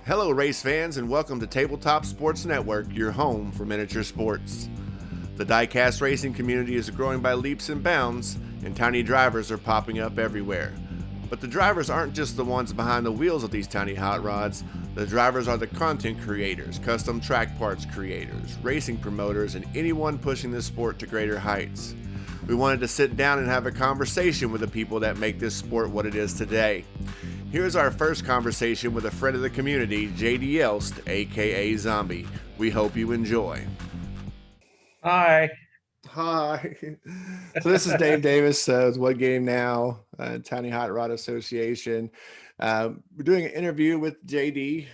Hello, race fans, and welcome to Tabletop Sports Network, your home for miniature sports. The Diecast racing community is growing by leaps and bounds, and tiny drivers are popping up everywhere. But the drivers aren't just the ones behind the wheels of these tiny hot rods. The drivers are the content creators, custom track parts creators, racing promoters, and anyone pushing this sport to greater heights. We wanted to sit down and have a conversation with the people that make this sport what it is today. Here's our first conversation with a friend of the community, JD Elst, aka Zombie. We hope you enjoy. Hi. Hi. So this is Dave Davis with What Game Now, Tiny Hot Rod Association. We're doing an interview with JD,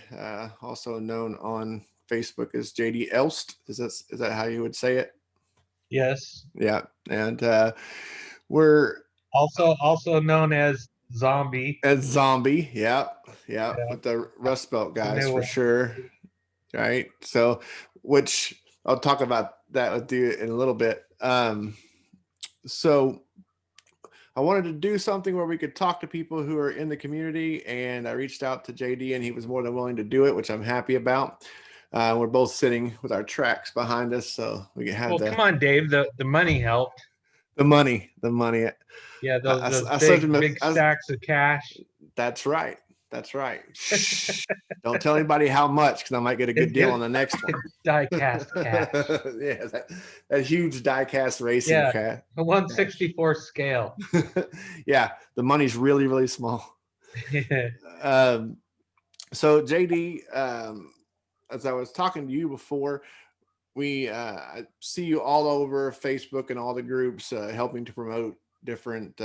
also known on Facebook as JD Elst. Is that how you would say it? Yes. Yeah, and we're also known as Zombie. Zombie. Yeah, with the Rust Belt guys for sure. Right. So, which I'll talk about that with you in a little bit. So I wanted to do something where we could talk to people who are in the community, and I reached out to JD, and he was more than willing to do it, which I'm happy about. We're both sitting with our tracks behind us, so we can have. Well, come on, Dave. The money helped. The money. Yeah, those big stacks of cash. That's right. Don't tell anybody how much, because I might get a good deal on the next one. Diecast cash. Yeah, that huge diecast racing cash. A 1/64 scale. Yeah, the money's really, really small. So JD, as I was talking to you before, I see you all over Facebook and all the groups helping to promote different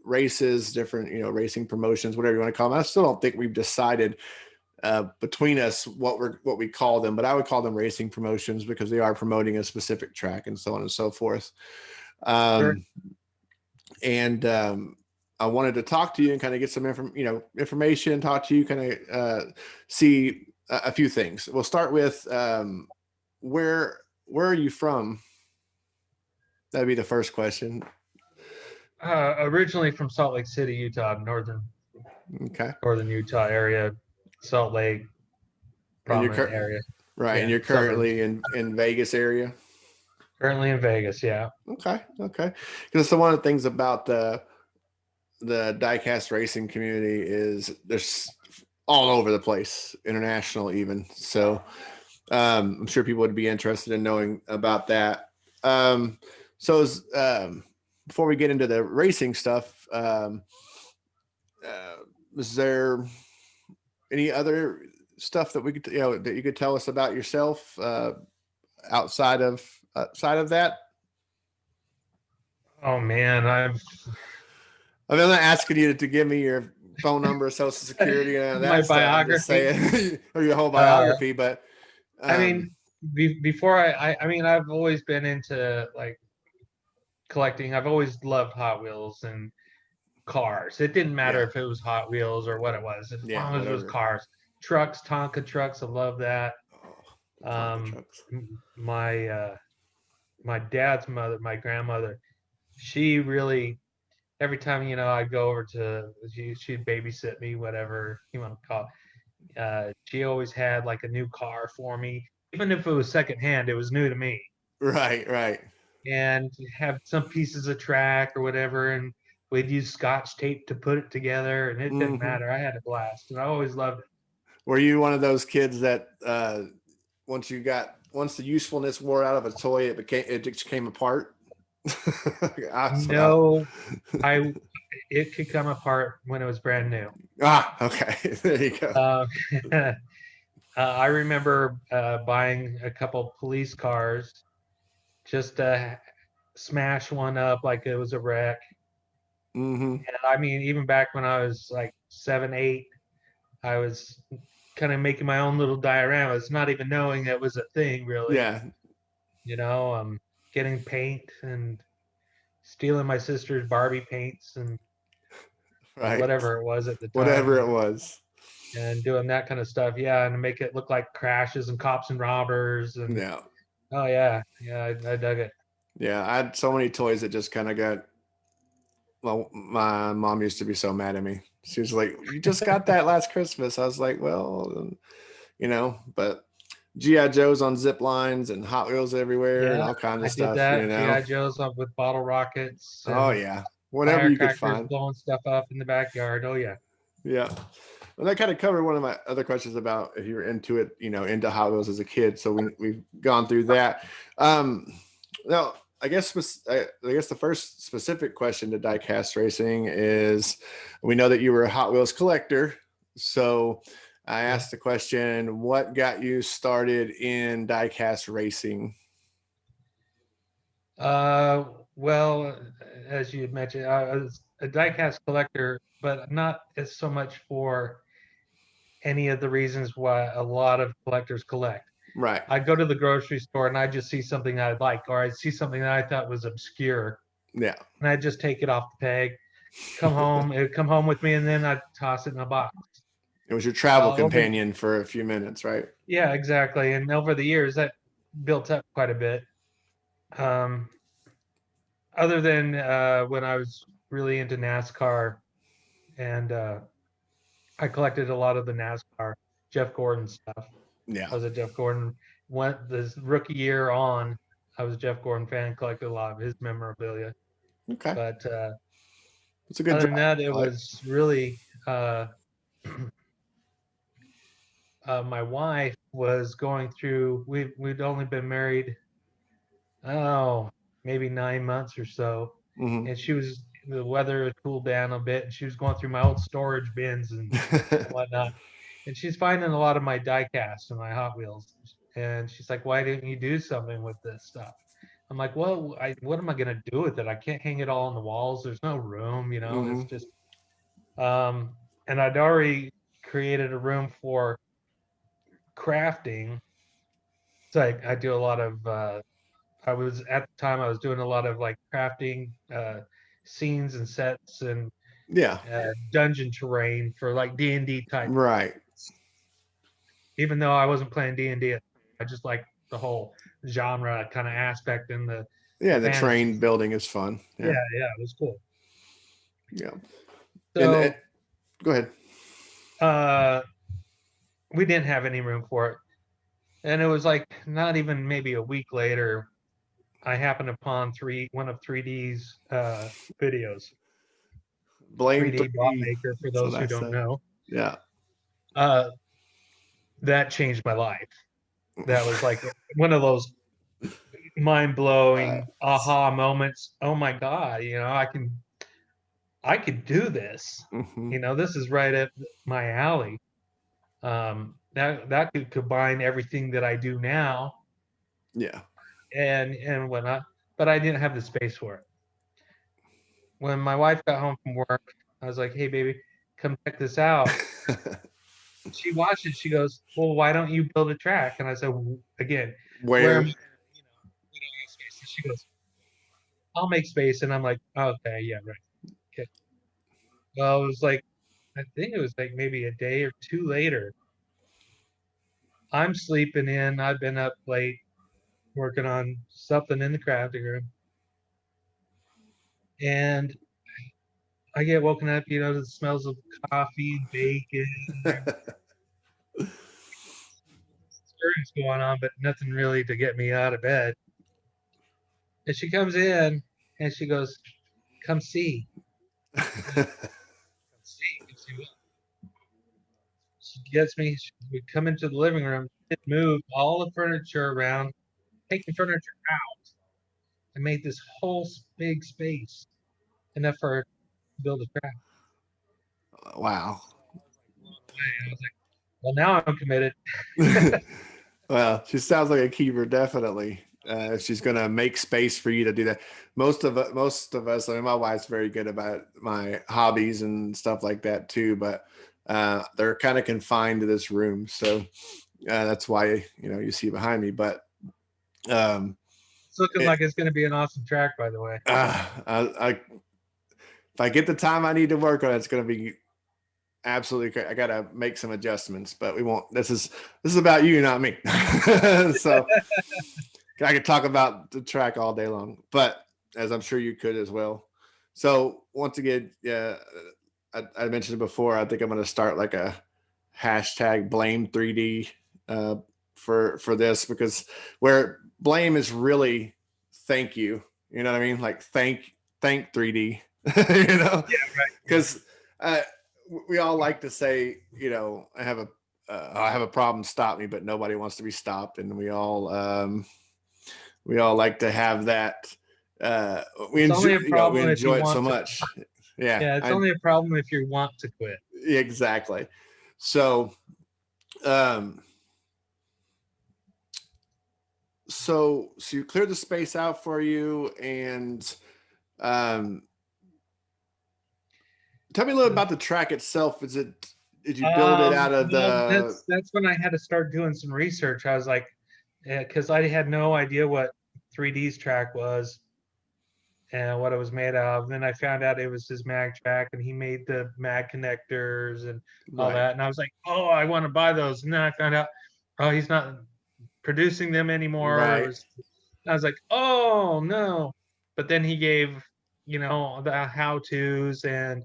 races, different racing promotions, whatever you want to call them. I still don't think we've decided between us what we call them, but I would call them racing promotions because they are promoting a specific track and so on and so forth. Sure. And I wanted to talk to you and kind of get some information, talk to you, kind of see a few things. We'll start with where are you from? That'd be the first question. Originally from Salt Lake City, Utah, northern Utah area, Salt Lake, prominent area. Right, yeah, and you're currently in Vegas area? Currently in Vegas, yeah. Okay. Because so one of the things about the diecast racing community is there's all over the place, international even. So I'm sure people would be interested in knowing about that. Before we get into the racing stuff, is there any other stuff that we could, that you could tell us about yourself outside of that? Oh man, I'm not asking you to give me your phone number, social security, and that my stuff. biography or your whole biography, but I mean, before I've always been into like collecting. I've always loved Hot Wheels and cars. It didn't matter if it was Hot Wheels or what it was, as long as it was cars. Trucks, Tonka trucks, I love that. My dad's mother, my grandmother, she really, every time I'd go over to, she'd babysit me, whatever you want to call it. She always had like a new car for me, even if it was secondhand. It was new to me. Right. And have some pieces of track or whatever, and we'd use Scotch tape to put it together, and it didn't matter. I had a blast, and I always loved it. Were you one of those kids that once the usefulness wore out of a toy, it just came apart? No, it could come apart when it was brand new. Okay. There you go. I remember buying a couple police cars just to smash one up like it was a wreck. And I mean, even back when I was like 7, 8, I was kind of making my own little dioramas, not even knowing it was a thing, really. Yeah. Getting paint and stealing my sister's Barbie paints and whatever it was at the time. Whatever it was. And doing that kind of stuff, and to make it look like crashes and cops and robbers. And I dug it. Yeah, I had so many toys that just kind of got Well, my mom used to be so mad at me. She was like, "You just got that last Christmas." I was like, "Well, but GI Joes on zip lines and Hot Wheels everywhere and Yeah, all kinds I of did stuff. that. GI Joes up with bottle rockets Oh and yeah, whatever you could firecrackers find. blowing stuff up in the backyard. Oh yeah. Yeah. Well, that kind of covered one of my other questions about if you were into it, into Hot Wheels as a kid. So we've gone through that. Um, Now, I guess the first specific question to Diecast Racing is, we know that you were a Hot Wheels collector. So I Yeah. asked the question, what got you started in Diecast Racing? Well, as you had mentioned, I was a diecast collector, but not as so much for any of the reasons why a lot of collectors collect. Right. I go to the grocery store and I just see something I'd like, or I see something that I thought was obscure, Yeah. and I just take it off the peg, come home, it would come home with me, and then I'd toss it in a box. It was your travel Over, companion for a few minutes, right? yeah, exactly. And over the years, that built up quite a bit. Um, Other than when I was really into NASCAR, and I collected a lot of the NASCAR Jeff Gordon stuff. Yeah. I was a Jeff Gordon. Went this rookie year on, I was a Jeff Gordon fan, collected a lot of his memorabilia. Okay. But It's a good other than driver. that, it I like. was really my wife was going through. We'd only been married, oh, maybe 9 months or so, Mhm. and the weather had cooled down a bit, and she was going through my old storage bins and whatnot. And she's finding a lot of my die casts and my Hot Wheels. And she's like, "Why didn't you do something with this stuff?" I'm like, "Well, what am I gonna do with it? I can't hang it all on the walls. There's no room, you know. It's Mhm. just." Um, and I'd already created a room for crafting. So I do a lot of. I was at the time I was doing a lot of like crafting scenes and sets and Yeah. dungeon terrain for like D&D type. Right. Even though I wasn't playing D&D, I just like the whole genre kind of aspect and the Yeah. The fantasy. train building is fun. Yeah, Yeah. yeah, it was cool. Yeah. And So go ahead. uh, we didn't have any room for it, and it was like not even maybe a week later, I happened upon one of 3D's videos. Blame 3D bot 3D. maker, for That's what those I who don't say. know, Yeah. uh, that changed my life. That was like one of those mind Uh, blowing aha moments. Oh my god, I could do this. mhm. This is right up my alley. That could combine everything that I do now Yeah. and whatnot, but I didn't have the space for it. When my wife got home from work, I was like, "Hey, baby, come check this out." She watched it. She goes, "Well, why don't you build a track?" And I said, "Again, where am I? Where? We don't have space." And she goes, "I'll make space." And I'm like, "Okay, yeah, right." Okay. Well, it was like I think it was like maybe a day or two later. I'm sleeping in. I've been up late working on something in the crafting room. And I get woken up, to the smells of coffee and bacon. Stirring's going on, but nothing really to get me out of bed. And she comes in and she goes, "Come see." Come see. Come see what? She gets me. We come into the living room, it moved all the furniture around, taking furniture out, and made this whole big space enough for her to build a craft. Wow. I was like, well, now I'm committed. Well, she sounds like a keeper, definitely. If she's gonna make space for you to do that, most of us. I mean, my wife's very good about my hobbies and stuff like that too, but they're kind of confined to this room, so that's why you see behind me. But um, It's looking it, like it's going to be an awesome track, by the way. if I get the time I need to work on it, it's gonna be absolutely great. I gotta make some adjustments, but we won't. This is about you, not me. So I could talk about the track all day long, but as I'm sure you could as well. So once again, yeah, I mentioned it before. I think I'm going to start like a hashtag blame 3D for this, because where blame is really thank you. You know what I mean? Like thank 3D. You know, Yeah, right. because uh, we all like to say, I have a problem, stop me, but nobody wants to be stopped, and we all like to have that. Uh, It's only a we problem if you enjoy it so want to. much. Yeah, Yeah, it's only a problem if you want to quit. exactly. So, um, so you cleared the space out for you, and um, tell me a little about the track itself. Did you build it out of Well, the that's when I had to start doing some research. I was like, because I had no idea what 3D's track was and what it was made of. Then I found out it was his mag track, and he made the mag connectors and all right, that. And I was like, oh, I want to buy those. And then I found out, oh, he's not producing them anymore. right, I was like, oh no. But then he gave, the how tos, and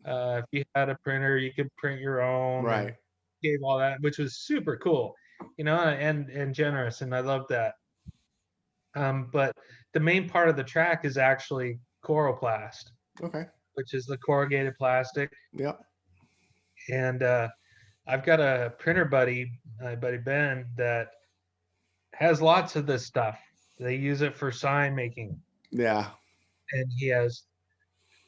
if you had a printer, you could print your own, and right? gave all that, which was super cool, and generous, and I loved that. But the main part of the track is actually coroplast, Okay, which is the corrugated plastic. yep, And I've got a printer buddy, my buddy Ben, that has lots of this stuff. They use it for sign making, yeah, and he has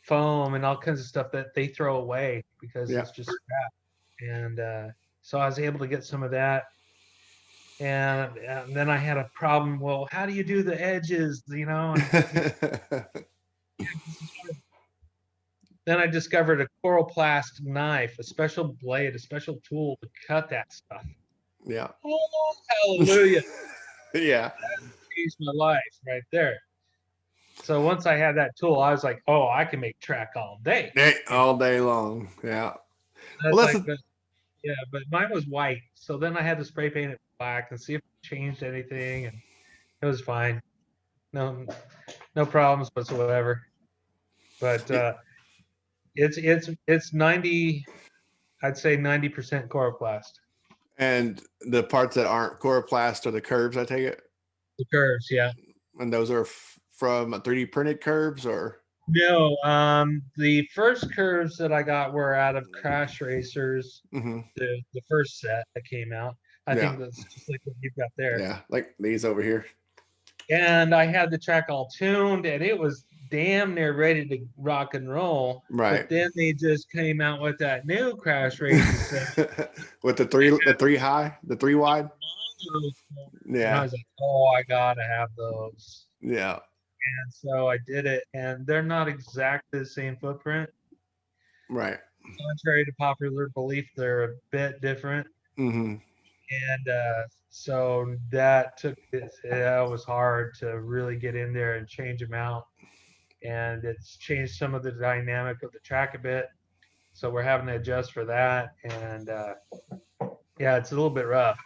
foam and all kinds of stuff that they throw away because yeah. it's just scrap. And so I was able to get some of that. And then I had a problem. Well, how do you do the edges? Then I discovered a coroplast knife, a special blade, a special tool to cut that stuff. Yeah. Oh, hallelujah. Yeah. That changed my life right there. So once I had that tool, I was like, oh, I can make track all day. All day long. Yeah. That's Well, like, yeah, but mine was white. So then I had to spray paint it black and see if it changed anything. And it was fine. No, no problems whatsoever. But it's 90, I'd say 90% coroplast. and the parts that aren't coroplast are the curves, I take it? The curves, yeah. And those are from 3D printed curves, or? No, the first curves that I got were out of Crash Racers, Mm-hmm. the first set that came out. I Yeah. think that's just like what you've got there. Yeah. Like these over here. And I had the track all tuned, and it was damn near ready to rock and roll. Right. But then they just came out with that new Crash Racers set. With the three high, the three wide. And I Yeah. was like, oh, I gotta have those. Yeah. And so I did it, and they're not exactly the same footprint. Right. Contrary to popular belief, they're a bit different. Mm-hmm. And so that was hard to really get in there and change them out. And it's changed some of the dynamic of the track a bit. So we're having to adjust for that. And yeah, it's a little bit rough.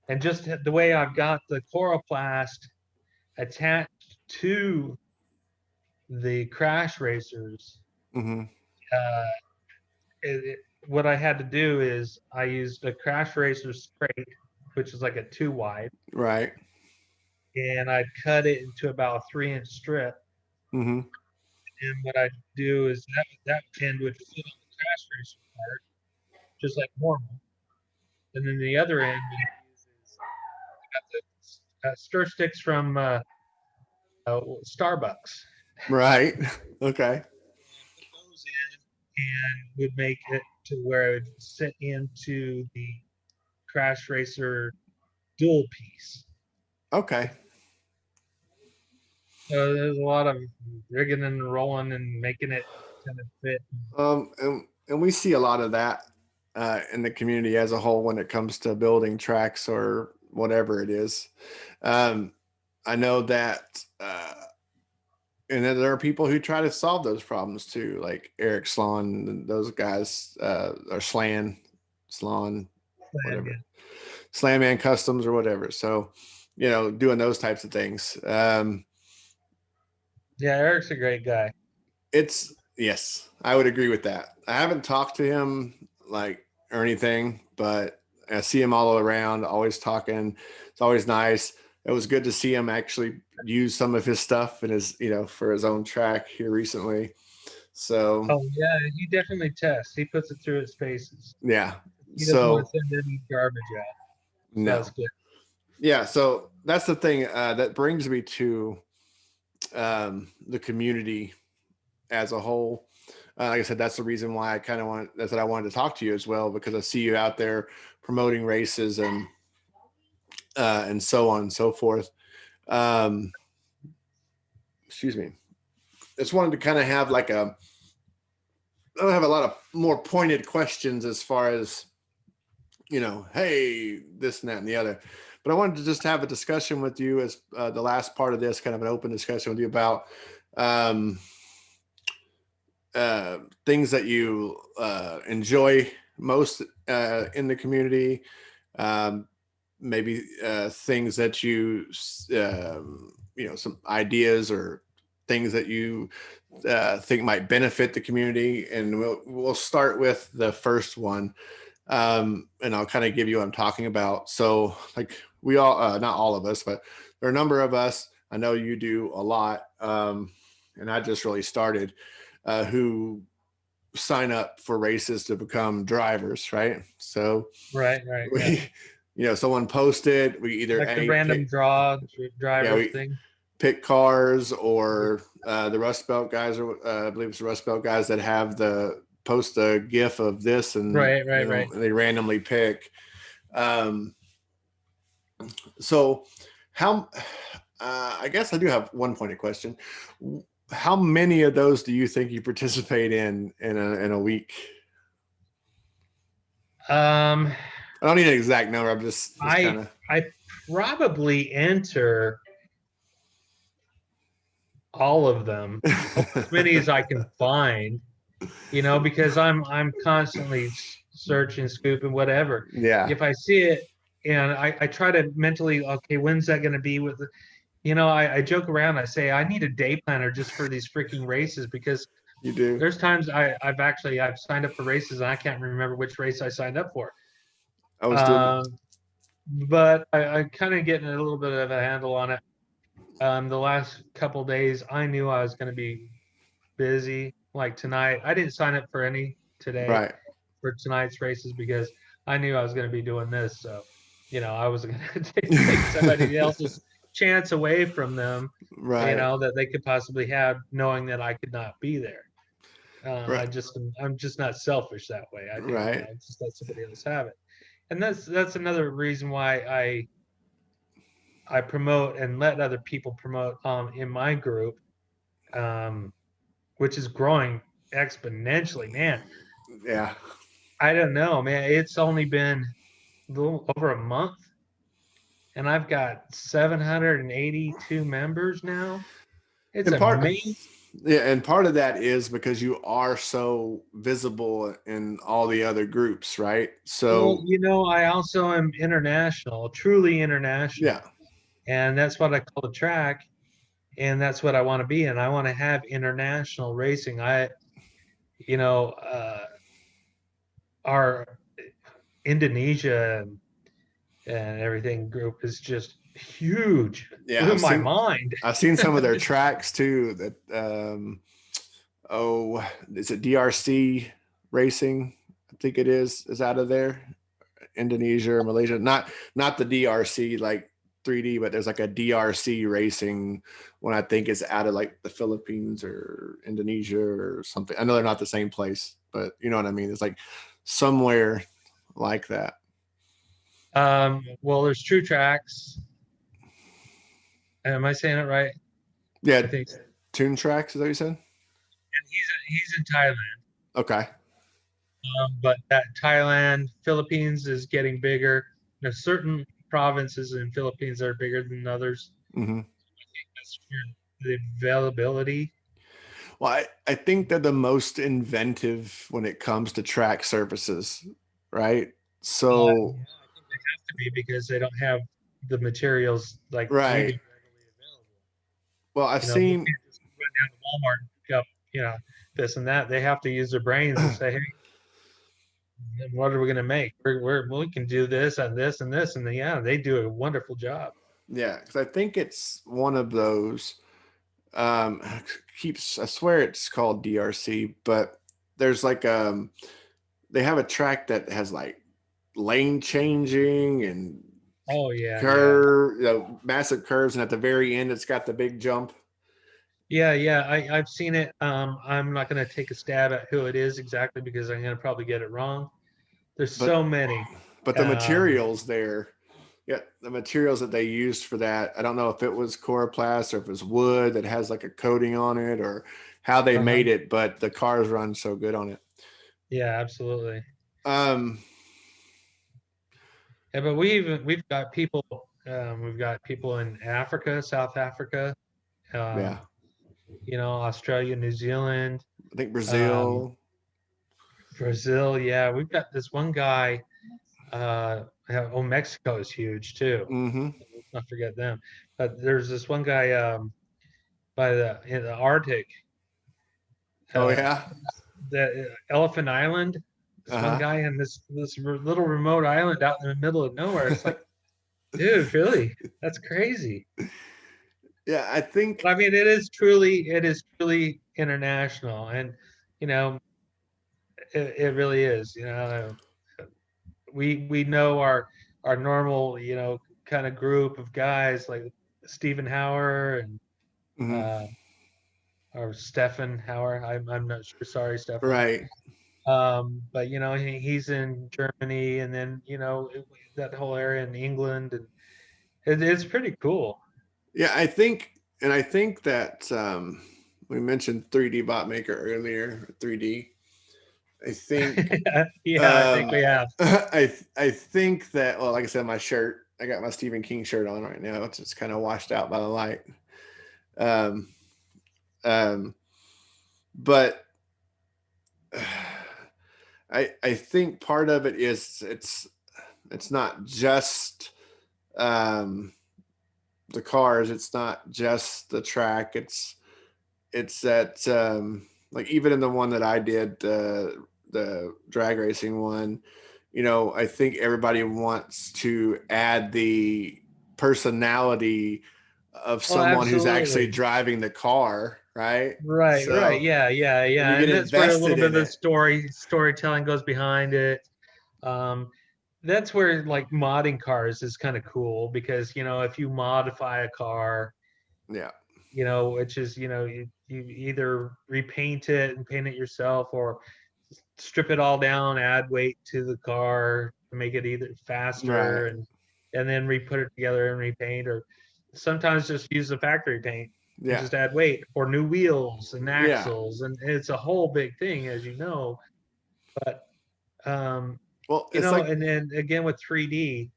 And just the way I've got the coroplast attached to the Crash Racers, Mm-hmm. uh, what I had to do is I used a Crash Racer straight, which is like a 2 wide, Right. and I'd cut it into about a 3-inch strip. Mm-hmm. And what I'd do is that end would fit on the Crash Racer part, just like normal. And then the other end is I got the stir sticks from Starbucks. Right. Okay. Put those in and would make it to where it would sit into the Crash Racer dual piece. Okay. So there's a lot of rigging and rolling and making it kind of fit. And we see a lot of that in the community as a whole when it comes to building tracks or whatever it is. I know that, and then there are people who try to solve those problems too, like Eric Slon, and those guys, or Slon, whatever, Yeah. Slam Customs or whatever. So, doing those types of things. Yeah, Eric's a great guy. Yes, I would agree with that. I haven't talked to him like or anything, but I see him all around, always talking. It's always nice. It was good to see him actually use some of his stuff in his, for his own track here recently. So Oh yeah, he definitely tests. He puts it through its paces. yeah, He doesn't want to so send any garbage out. So that's no, good. yeah. So that's the thing that brings me to the community as a whole. Like I said, that's the reason why that's what I wanted to talk to you as well, because I see you out there promoting races and so on and so forth. Um, excuse me. Just wanted to kind of have like I don't have a lot of more pointed questions as far as, hey, this and that and the other. But I wanted to just have a discussion with you as the last part of this, kind of an open discussion with you about um, things that you enjoy most in the community, um, maybe things that some ideas or things that you think might benefit the community. And we'll start with the first one. And I'll kind of give you what I'm talking about. So like we all, not all of us, but there are a number of us, I know you do a lot. And I just really started, who sign up for races to become drivers, right? So Right, yeah. we, someone posted, we either Like the random draw yeah, drivers we thing. pick cars or the Rust Belt guys, or I believe it's the Rust Belt guys that have the post a GIF of this, and Right. they randomly pick. Um, so how? I guess I do have one pointed question. How many of those do you think you participate in a week? Um, I don't need an exact number. I'm just kind I of I probably enter all of them, or as many as I can find, because I'm constantly searching, scooping, whatever. yeah. If I see it, and I try to mentally, okay, when's that going to be with I joke around. I say I need a day planner just for these freaking races, because You do. there's times I've signed up for races and I can't remember which race I signed up for. I was doing. Um, but I kind of getting a little bit of a handle on it. The last couple days, I knew I was going to be busy. Like tonight, I didn't sign up for any today Right. for tonight's races because I knew I was going to be doing this. So, I was going to take somebody else's chance away from them, Right. that they could possibly have, knowing that I could not be there. Right. I'm just not selfish that way. I do, Right. just let somebody else have it. And that's another reason why I promote and let other people promote in my group, um, which is growing exponentially, man. Yeah. I don't know, man. It's only been a little over a month, and I've got 782 members now. It's And part, amazing. yeah, and part of that is because you are so visible in all the other groups, right? Well, So I also am international, truly international, yeah. and that's what I call the track, and that's what I want to be. And I want to have international racing. You know, uh, our Indonesia and everything group is just huge. Yeah, Blew my mind. I've seen some of their tracks too. That oh, is it DRC Racing? I think it is out of there, Indonesia or Malaysia. Not the DRC like 3D, but there's like a DRC Racing one. I think is out of like the Philippines or Indonesia or something. I know they're not the same place, but you know what I mean. It's like somewhere like that. Well, there's True Tracks. Am I saying it right? I Yeah, think so. Tune Tracks. Is that what you said? And he's in Thailand. Okay. But that Thailand, Philippines is getting bigger. There's certain provinces in Philippines that are bigger than others. Mm-hmm. That's for the availability. Well, I think they're the most inventive when it comes to track surfaces, right? So, Yeah, I think they have to be because they don't have the materials like we do right. readily available. Well, I've They seen, can't just run down to Walmart and pick up you know, this and that. They have to use their brains and say, hey, what are we going to make? We can do this and this and this. And then, yeah, they do a wonderful job. Yeah, because I think it's one of those um I swear it's called DRC, but there's like they have a track that has like lane changing and Oh, yeah, yeah. curve, massive curves, and at the very end it's got the big jump. Yeah, yeah, I've seen it. I'm not going to take a stab at who it is exactly because I'm going to probably get it wrong. There's But so many. the Um, materials there, yeah, the materials that they used for that, I don't know if it was coroplast or if it was wood that has like a coating on it or how they uh-huh. made it, but the cars run so good on it. Yeah, absolutely. Um, Yeah, but we've got people in Africa, South Africa, yeah, um, Australia, New Zealand, I think um, Brazil. Brazil. Yeah, we've got this one guy. Mexico is huge too. Mm-hmm. Let's not forget them. But there's this one guy by in the Arctic, Oh uh, yeah. the Elephant Island. This one Uh-huh. guy in this little remote island out in the middle of nowhere. It's like, dude, really? That's crazy. Yeah, I But think I mean, it is truly international, and you know, it really is. We know our normal, kind of group of guys like Stephen Hauer and mhm, uh, or Stefan Hauer. I'm not sure. Sorry, Stefan. right. But he's in Germany, and then that whole area in England, and it's pretty cool. Yeah, I think that we mentioned 3D bot maker earlier, 3D. I think Yeah, I think we have. I think that, well, like I said, my shirt, I got my Stephen King shirt on right now. It's just kind of washed out by the light. Um, um, but I think part of it is it's not just um, the cars. It's not just the track. It's that like even in the one that I did, the drag racing one, I think everybody wants to add the personality of Oh, someone who's actually absolutely. driving the car, right? Right, right. So Yeah, yeah, when yeah. you get And that's where a little invested bit in of the it, storytelling goes behind it. Um, that's where like modding cars is kind of cool because if you modify a car, yeah, which is you either repaint it and paint it yourself or strip it all down, add weight to the car to make it either right, faster and then re-put it together and repaint, or sometimes just use the factory paint and yeah, just add weight or new wheels and yeah. axles, and it's a whole big thing, as you know. But um, Well, it's like and then again with 3D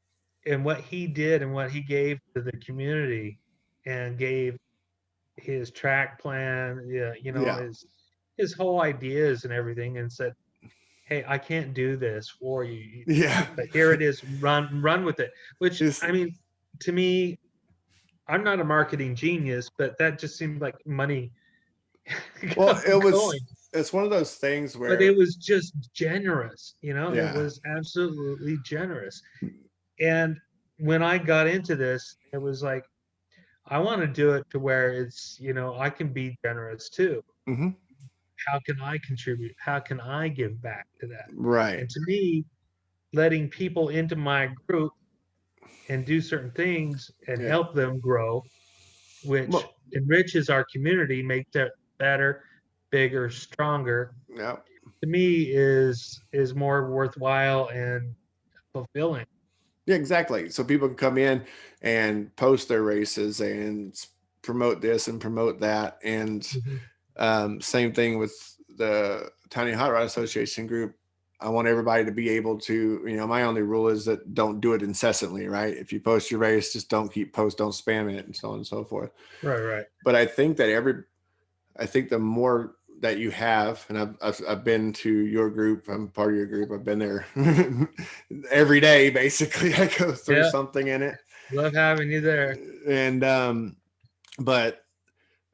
and what he did and what he gave to the community and gave his track plan, yeah, yeah, his whole ideas and everything, and said, hey, I can't do this for you, yeah. but here it is, run with it. Which, It's I mean, to me, I'm not a marketing genius, but that just seemed like money well, going. it's one of those things But it where was just generous, it yeah, was absolutely generous. And when I got into this, it was like, I want to do it to where it's, I can be generous too. hmm, How can I contribute? How can I give back to that? right, And to me, letting people into my group and do certain things and yeah. help them grow, which Well, enriches our community, makes it better, bigger, stronger, yeah. to me is more worthwhile and fulfilling. Yeah, exactly. So people can come in and post their races and promote this and promote that. And Mhm. same thing with the Tiny Hot Rod Association group. I want everybody to be able to, my only rule is that don't do it incessantly, right? If you post your race, just don't don't spam it and so on and so forth. Right, right. But I think the more that you have, and I've been to your group, I'm part of your group. I've been there every day, basically. I go through Yeah, something in it. love having you there. And, but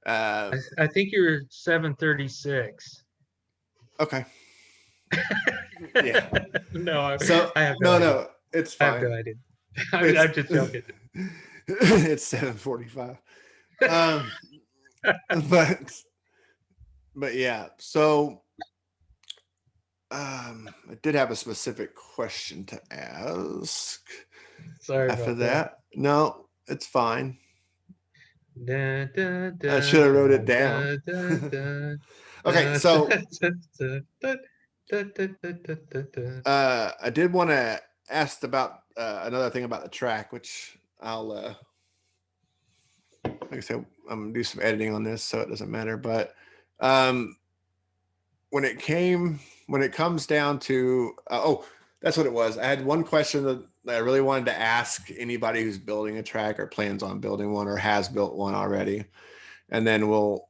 I think you're 736. Okay. Yeah. No, So I have no idea. no, it's I have fine. no idea. It's I'm just joking. it's 7:45. Um, but yeah. So I did have a specific question to ask. Sorry After about that. that, no, it's fine. Dun, dun, dun, I should have wrote it dun, down. dun, dun, dun, Okay, dun, so dun, dun, dun, dun, dun, dun, dun, dun, dun. I did want to ask about another thing about the track, which I'll like I said, I'm gonna do some editing on this, so it doesn't matter. But um, when it comes down to that's what it was. I had one question that I really wanted to ask anybody who's building a track or plans on building one or has built one already, and then we'll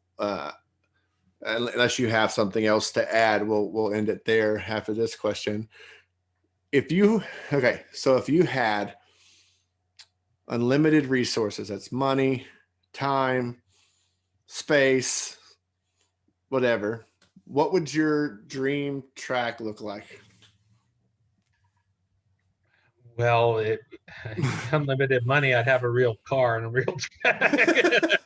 unless you have something else to add, we'll end it there after this question. If you so if you had unlimited resources, that's money, time, space, whatever, what would your dream track look like? Well, unlimited money, I'd have a real car and a real track.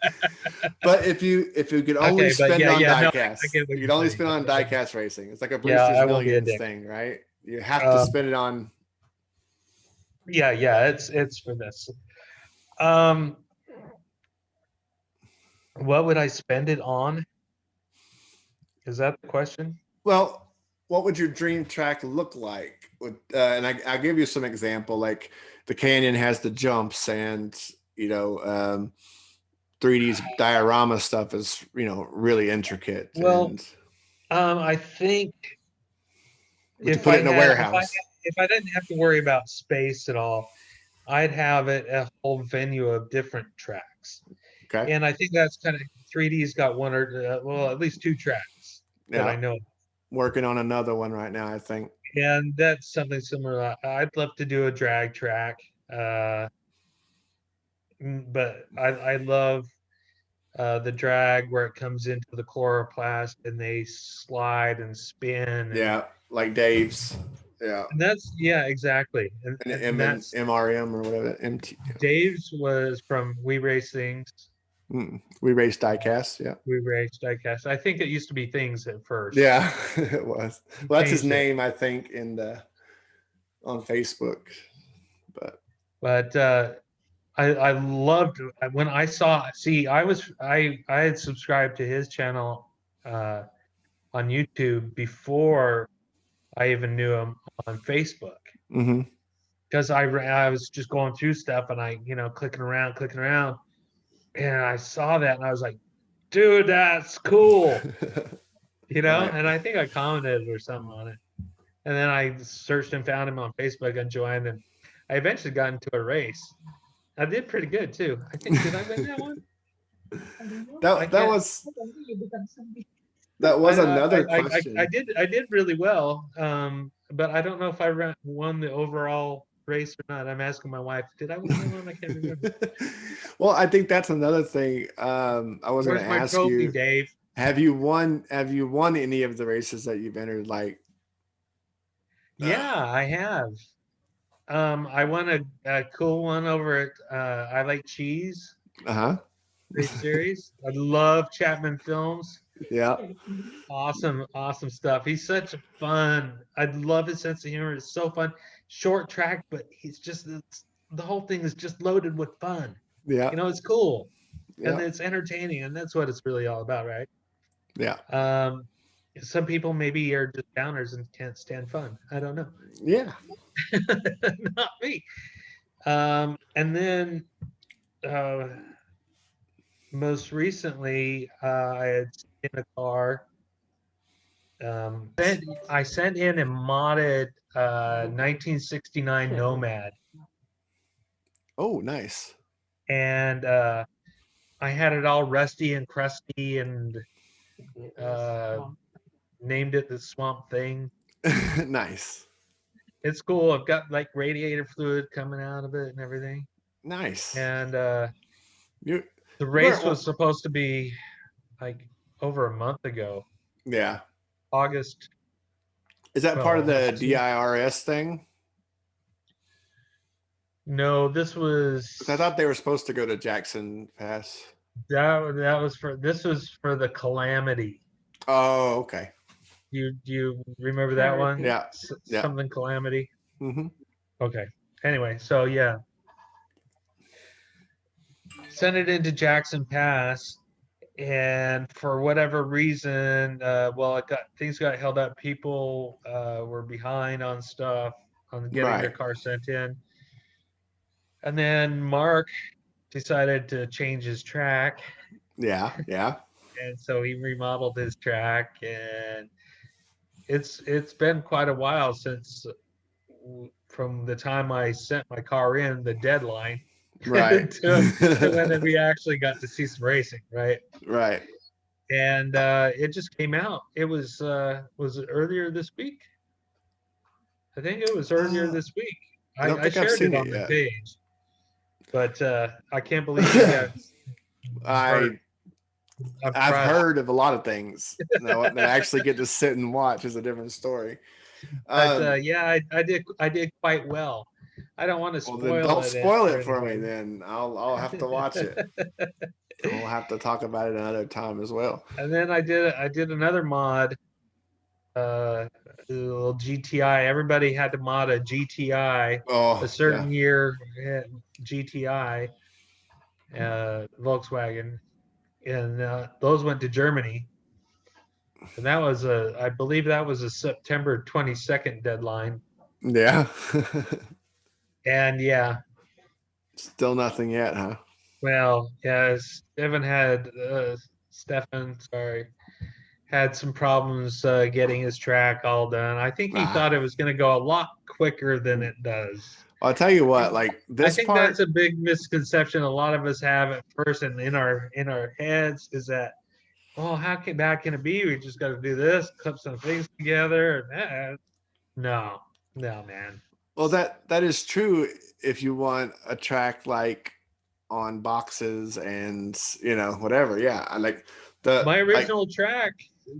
But if you could only Okay, but spend on no, I diecast, get what you you're could only saying. spend on diecast racing. It's like a Yeah, Brewster's I won't be a Millions dick. thing, right? You have to spend it on. Yeah, it's for this. Um, what would I spend it on? Is that the question? Well, what would your dream track look like? And I'll give you some example. Like the Canyon has the jumps, and 3D's diorama stuff is really intricate. Well, And I think would you put it in a warehouse? if I didn't have to worry about space at all, I'd have it a whole venue of different tracks. Okay. And I think that's kind of 3D's got one or well, at least two tracks that Yeah. I know. Working on another one right now, I think. And that's something similar. I'd love to do a drag track. But I love the drag where it comes into the chloroplast and they slide and spin. Yeah, like Dave's. Yeah. And that's, yeah, exactly. And And that's MRM or whatever. MT. Dave's was from We Race Things. We raced diecast. Yeah. We Race Diecast. I think it used to be Things at first. Yeah, it was. Well, that's his Changed it. name, I think, on Facebook. But I loved when I saw. See, I had subscribed to his channel on YouTube before I even knew him on Facebook. Mm-hmm. Because I was just going through stuff and I clicking around, and I saw that and I was like, dude, that's cool. Right. And I think I commented or something on it. And then I searched and found him on Facebook and joined, and I eventually got into a race. I did pretty good too. I think did I win that one? That was another question. I did really well, but I don't know if I won the overall race or not. I'm asking my wife, did I win that one? I can't remember. Well, I think that's another thing. I was going to ask trophy, you, Dave? Have you won any of the races that you've entered? Like, yeah, I have. I won a cool one over at I Like Cheese. Race series. I love Chapman Films. Yeah. Awesome stuff. He's such fun. I love his sense of humor. It's so fun. Short track, but he's just the whole thing is just loaded with fun. Yeah. It's cool. Yeah. And it's entertaining, and that's what it's really all about, right? Yeah. Some people maybe are just downers and can't stand fun. I don't know. Yeah. Not me. And then most recently, I had in a car. I sent in a modded 1969 Nomad. Oh, nice. And I had it all rusty and crusty and named it the Swamp Thing. Nice. It's cool. I've got like radiator fluid coming out of it and everything. Nice. And the race was supposed to be like over a month ago, Yeah. August. Is that Well, part of the almost two. DIRS thing? No, this Because I was thought they were supposed to go to Jackson Pass. that was for this was for the Calamity. Oh, okay. You remember that one? Yeah. Yeah. Something Calamity. Mm-hmm. Okay. Anyway, so yeah, sent it into Jackson Pass, and for whatever reason, well, it got things got held up. People were behind on stuff on getting their Right. car sent in, and then Mark decided to change his track, Yeah. Yeah. and so he remodeled his track, and it's been quite a while since from the time I sent my car in, the deadline, Right. to when we actually got to see some racing, right? Right. And it just came out. It was it earlier this week? I think it was earlier Uh, this week. I don't I think I've shared seen it it on my yet. page, but I can't believe you got burnt. I I'm I've proud. heard of a lot of things. Now that I actually get to sit and watch is a different story. But Um, yeah, I did quite well. I don't want to well, then spoil don't it spoil for it for me. anybody. Then I'll have to watch it, and we'll have to talk about it another time as well. And then I did another mod, a little GTI. Everybody had to mod a GTI, a Oh yeah, certain year GTI, Volkswagen, and those went to Germany. And that was I believe that was a September 22nd deadline. yeah. And yeah, Still nothing yet, huh? well, yeah, Stefan, sorry, had some problems getting his track all done. I think he Ah, thought it was going to go a lot quicker than it does. I'll tell you what. Like I this think that's part, a big misconception a lot of us have at first and in our heads is that, oh, how can bad can it be? We just got to do this, clip some things together. No, no, man. well, that is true. If you want a track like on boxes and whatever, yeah, I like the My like original track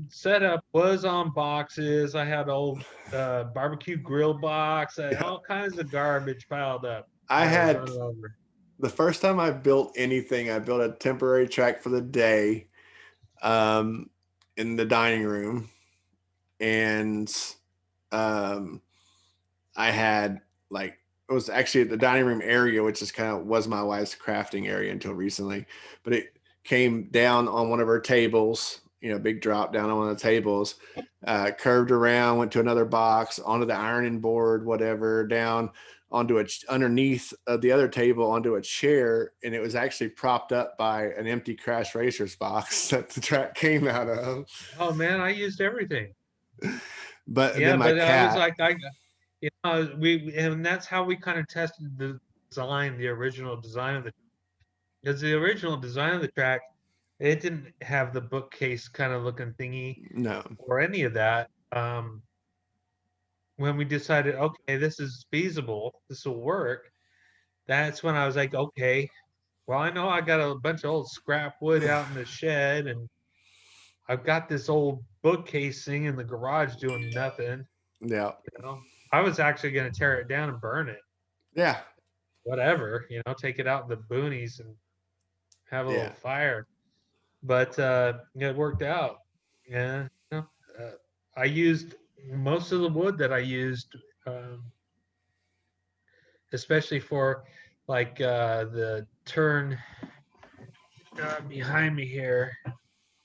setup was on boxes. I had old barbecue grill box. I had yeah. all kinds of garbage piled up I that I was had running over. the first time I built anything, I built a temporary track for the day, um, in the dining room, and um, I had like it was actually the dining room area, which is kind of was my wife's crafting area until recently, but it came down on one of her tables, big drop down on one of the tables, curved around, went to another box, onto the ironing board, whatever, down onto it underneath the other table onto a chair, and it was actually propped up by an empty Crash Racers box that the track came out of. Oh man, I used everything. But then Yeah, my but I was cat, like, and that's how we kind of tested the design, the original design of the, because the original design of the track, it didn't have the bookcase kind of looking thingy no, or any of that. When we decided, okay, this is feasible, this will work, that's when I was like, okay, well, I know I got a bunch of old scrap wood out in the shed, and I've got this old bookcase thing in the garage doing nothing. yeah, You know, I was actually going to tear it down and burn it, yeah, whatever. You know, take it out in the boonies and have a little yeah. fire. But it worked out. Yeah, uh, I used most of the wood that I used, um, especially for like the turn behind me here,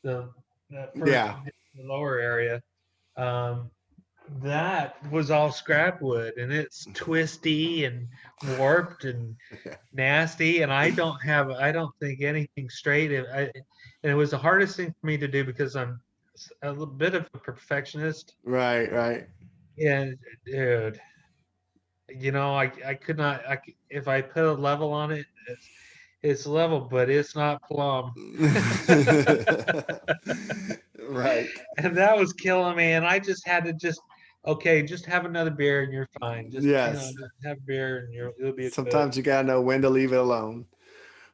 the first Yeah. the lower area. Um, that was all scrap wood, and it's twisty and warped and nasty. And I don't think anything straight. And it was the hardest thing for me to do because I'm a little bit of a perfectionist. Right, right. And dude, I could not. If I put a level on it, it's level, but it's not plumb. Right. And that was killing me. And I just had to okay, just have another beer and you're fine. Just Yes. just have a beer and you'll be good. Sometimes you gotta know when to leave it alone.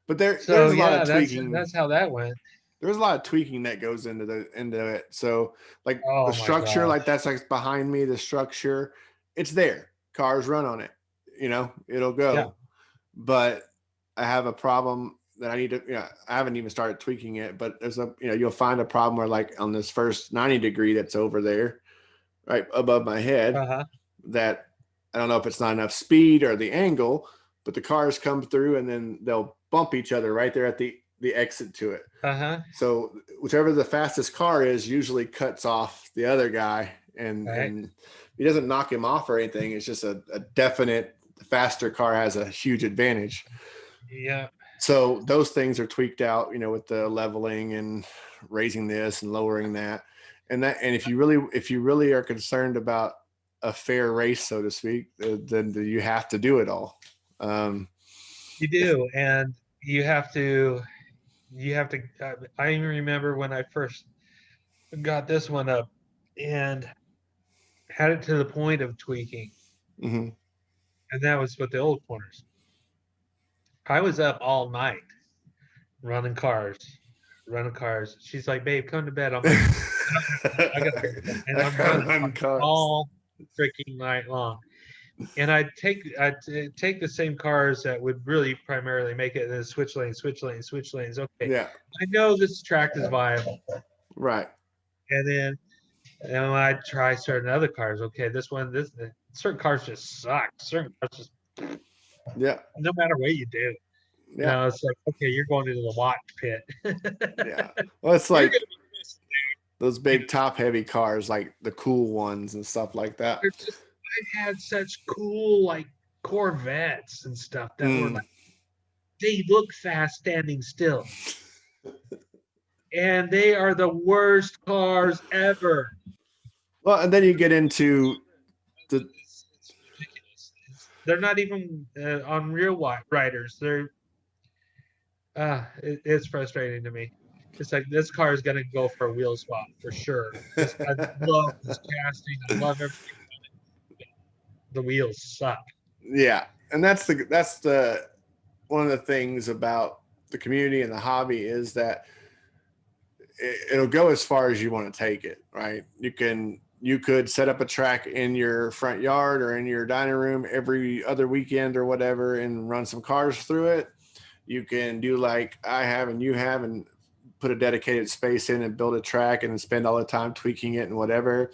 But there's So a lot of yeah, tweaking. that's how that went. there's a lot of tweaking that goes into it. So like the Oh my structure, like gosh. that's like behind me, the structure, it's there. Cars run on it. It'll Yeah. go. But I have a problem that I need to. I haven't even started tweaking it, but there's you'll find a problem where like on this first 90-degree that's over there, right above my head, Uh-huh. that I don't know if it's not enough speed or the angle, but the cars come through and then they'll bump each other right there at the exit to it. Uh-huh. So whichever the fastest car is usually cuts off the other guy, and Right. he doesn't knock him off or anything. It's just a definite faster car has a huge advantage. Yeah. So those things are tweaked out, with the leveling and raising this and lowering that. And if you really are concerned about a fair race, so to speak, then you have to do it all. You do, and you have to. I even remember when I first got this one up and had it to the point of tweaking, Mm-hmm. and that was with the old corners. I was up all night running cars, running cars. She's like, "Babe, come to bed." I'm like, "I gotta go to bed," and I'm running Run cars. all freaking night long. And I'd take the same cars that would really primarily make it, and then switch lanes, switch lanes, switch lanes. Okay, Yeah. I know this track is viable, Right. and then I'd try certain other cars. Okay, certain cars just suck. Certain cars just Yeah. no matter what you do. Yeah. It's like, okay, you're going into the watch pit. Yeah. Well, it's You're like gonna be missing, those dude. big top heavy cars, like the cool ones and stuff like that. I've had such cool like Corvettes and stuff that were Mm. like they look fast standing still. And they are the worst cars ever. Well, and then you get into the It's ridiculous. They're not even on real riders. It's frustrating to me. It's like this car is gonna go for a wheel swap for sure. I love this casting. I love everything. The wheels suck. yeah, and that's the one of the things about the community and the hobby is that it'll go as far as you want to take it, right? You could set up a track in your front yard or in your dining room every other weekend or whatever and run some cars through it. You can do like I have and you have and put a dedicated space in and build a track and spend all the time tweaking it and whatever.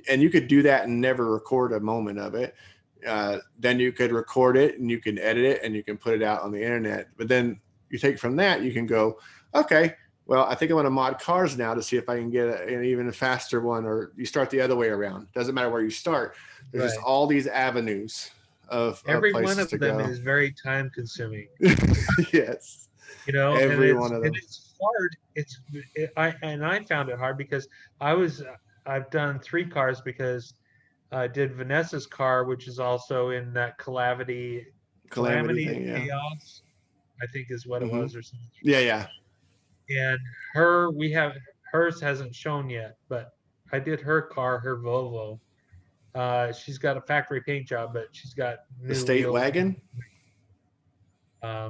And you could do that and never record a moment of it. Then you could record it and you can edit it and you can put it out on the internet. But then you take from that, you can go, okay, well, I think I want to mod cars now to see if I can get an even faster one, or you start the other way around. Doesn't matter where you start. There's just Right. all these avenues of Every one places of to them go. is very time consuming. Yes. And Every one of them. it's hard. I found it hard because I've done 3 cars because I did Vanessa's car, which is also in that Calamity calamity thing, yeah. chaos, I think is what it Mm-hmm. was or something. Yeah, yeah. And hers hasn't shown yet, but I did her car, her Volvo. She's got a factory paint job, but she's got The new state wheels. wagon.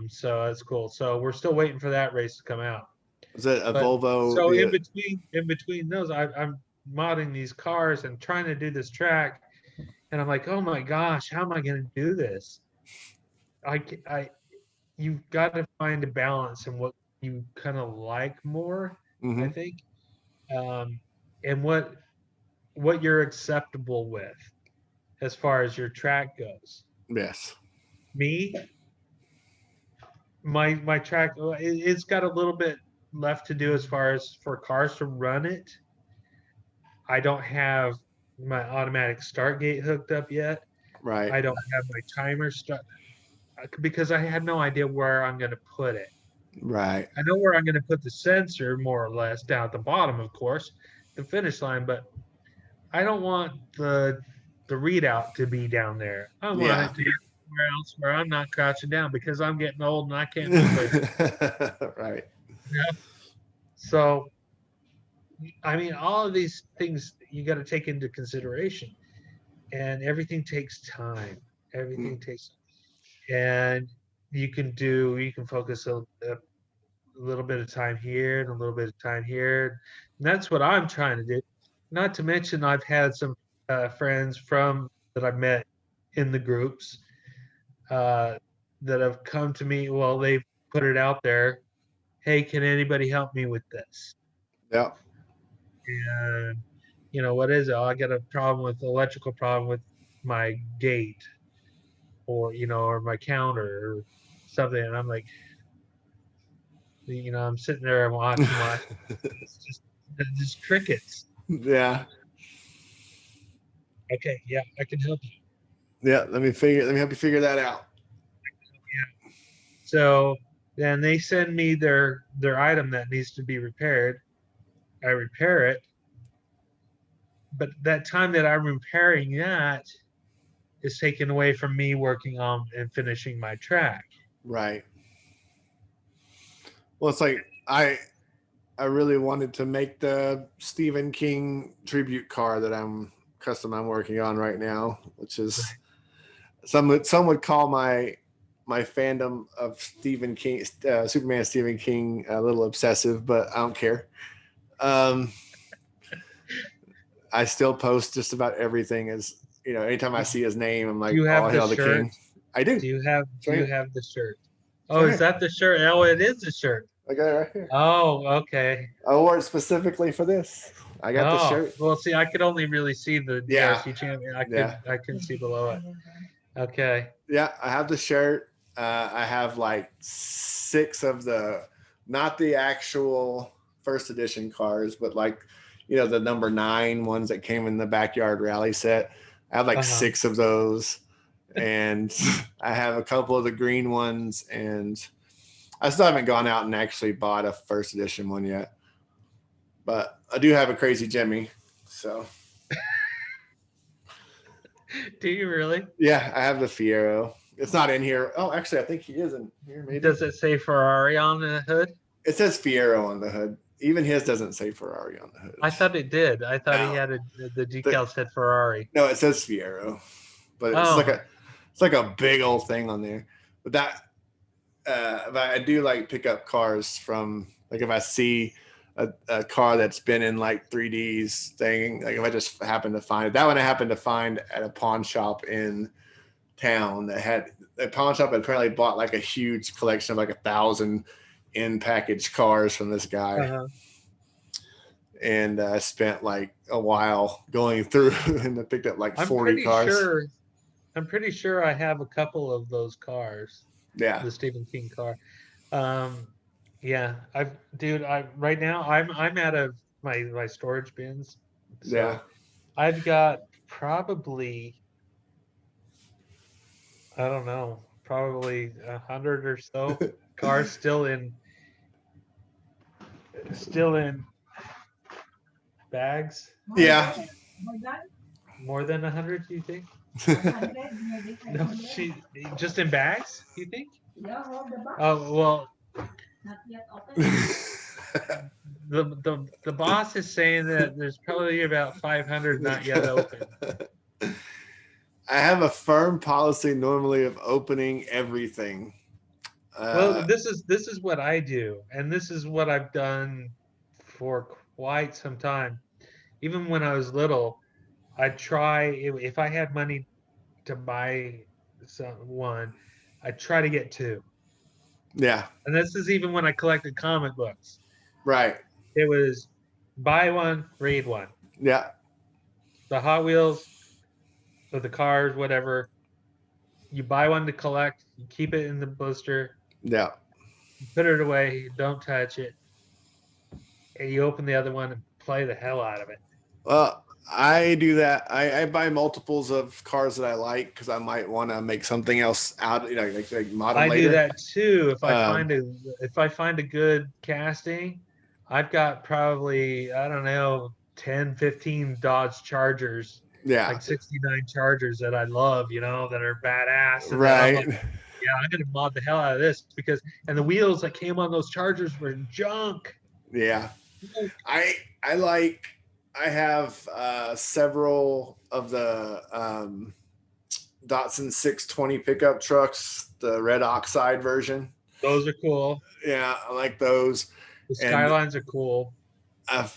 So that's cool. So we're still waiting for that race to come out. Was it a But Volvo? so in between those, I'm modding these cars and trying to do this track, and I'm like, oh my gosh, how am I going to do this? You've got to find a balance in what you kind of like more, I Mm-hmm. think, and what you're acceptable with as far as your track goes. Yes. Me, my track, it's got a little bit left to do as far as for cars to run it. I don't have my automatic start gate hooked up yet. Right. I don't have my timer stuck because I had no idea where I'm going to put it. Right. I know where I'm going to put the sensor more or less down at the bottom, of course, the finish line, but I don't want the readout to be down there. I want Yeah. it to be somewhere else where I'm not crouching down because I'm getting old and I can't move it. Right. Yeah. So, I mean, all of these things you got to take into consideration, and everything takes time. Everything takes, and you can focus a little bit of time here and a little bit of time here. And that's what I'm trying to do. Not to mention, I've had some friends that I met in the groups that have come to me. Well, they've put it out there. Hey, can anybody help me with this? Yeah. And what is it? Oh, I got a problem with electrical problem with my gate, or my counter or something. And I'm like, I'm sitting there and watching. It's just crickets. Yeah. Okay, yeah, I can help you. Yeah. Let me help you figure that out. Yeah. So then they send me their item that needs to be repaired. I repair it, but that time that I'm repairing that is taken away from me working on and finishing my track. Right. Well, it's like I really wanted to make the Stephen King tribute car that I'm working on right now, which is some would call my fandom of Stephen King, Superman Stephen King, a little obsessive, but I don't care. I still post just about everything as anytime I see his name, I'm like, Do you all have the hail the shirt? king. I do. Do you have the shirt? Oh, Right is that the shirt? Oh, it is the shirt. I got it right here. Oh, okay. I wore it specifically for this. I got the Oh, shirt. well, see, I could only really see the Yeah. DRC champion. I Yeah. couldn't see below it. Okay. Yeah, I have the shirt. I have like 6 of not the actual first edition cars, but like, the number 9 ones that came in the backyard rally set. I have like 6 of those. And I have a couple of the green ones, and I still haven't gone out and actually bought a first edition one yet. But I do have a Crazy Jimmy. So. Do you really? Yeah, I have the Fiero. It's not in here. Oh, actually, I think he is in here. Maybe. Does it say Ferrari on the hood? It says Fiero on the hood. Even his doesn't say Ferrari on the hood. I thought it did. I thought he had the decal said Ferrari. No, it says Fiero, but it's like a big old thing on there. But but I do like pick up cars from, like, if I see a car that's been in like 3D's thing, like if I just happen to find it. That one I happened to find at a pawn shop in town that had a pawn shop that apparently bought like a huge collection of like 1,000 in packaged cars from this guy. And I spent like a while going through and I picked up like 40 cars. I'm pretty sure I have a couple of those cars. Yeah. The Stephen King car. Yeah. Right now I'm out of my storage bins. So yeah. I've got probably, I don't know, probably 100 or so cars still in bags. Yeah. More than 100, do you think? No, she just in bags, you think? Oh, well. Not yet open. The boss is saying that there's probably about 500 not yet open. I have a firm policy normally of opening everything. Well, this is what I do, and this is what I've done for quite some time. Even when I was little, I'd try, if I had money to buy one, I'd try to get 2. Yeah. And this is even when I collected comic books. Right. It was buy one, read one. Yeah. The Hot Wheels, or the cars, whatever. You buy one to collect, you keep it in the blister. Yeah. You put it away, you don't touch it. And you open the other one and play the hell out of it. Well, I do that. I buy multiples of cars that I like because I might want to make something else out, like model later. I do that too. If I find a good casting, I've got probably, I don't know, 10, 15 Dodge Chargers. Yeah. Like 69 Chargers that I love, that are badass. And right. I'm going to mod the hell out of this and the wheels that came on those Chargers were junk. Yeah. I have several of the Datsun 620 pickup trucks, the red oxide version. Those are cool. Yeah, I like those. The And Skylines are cool. I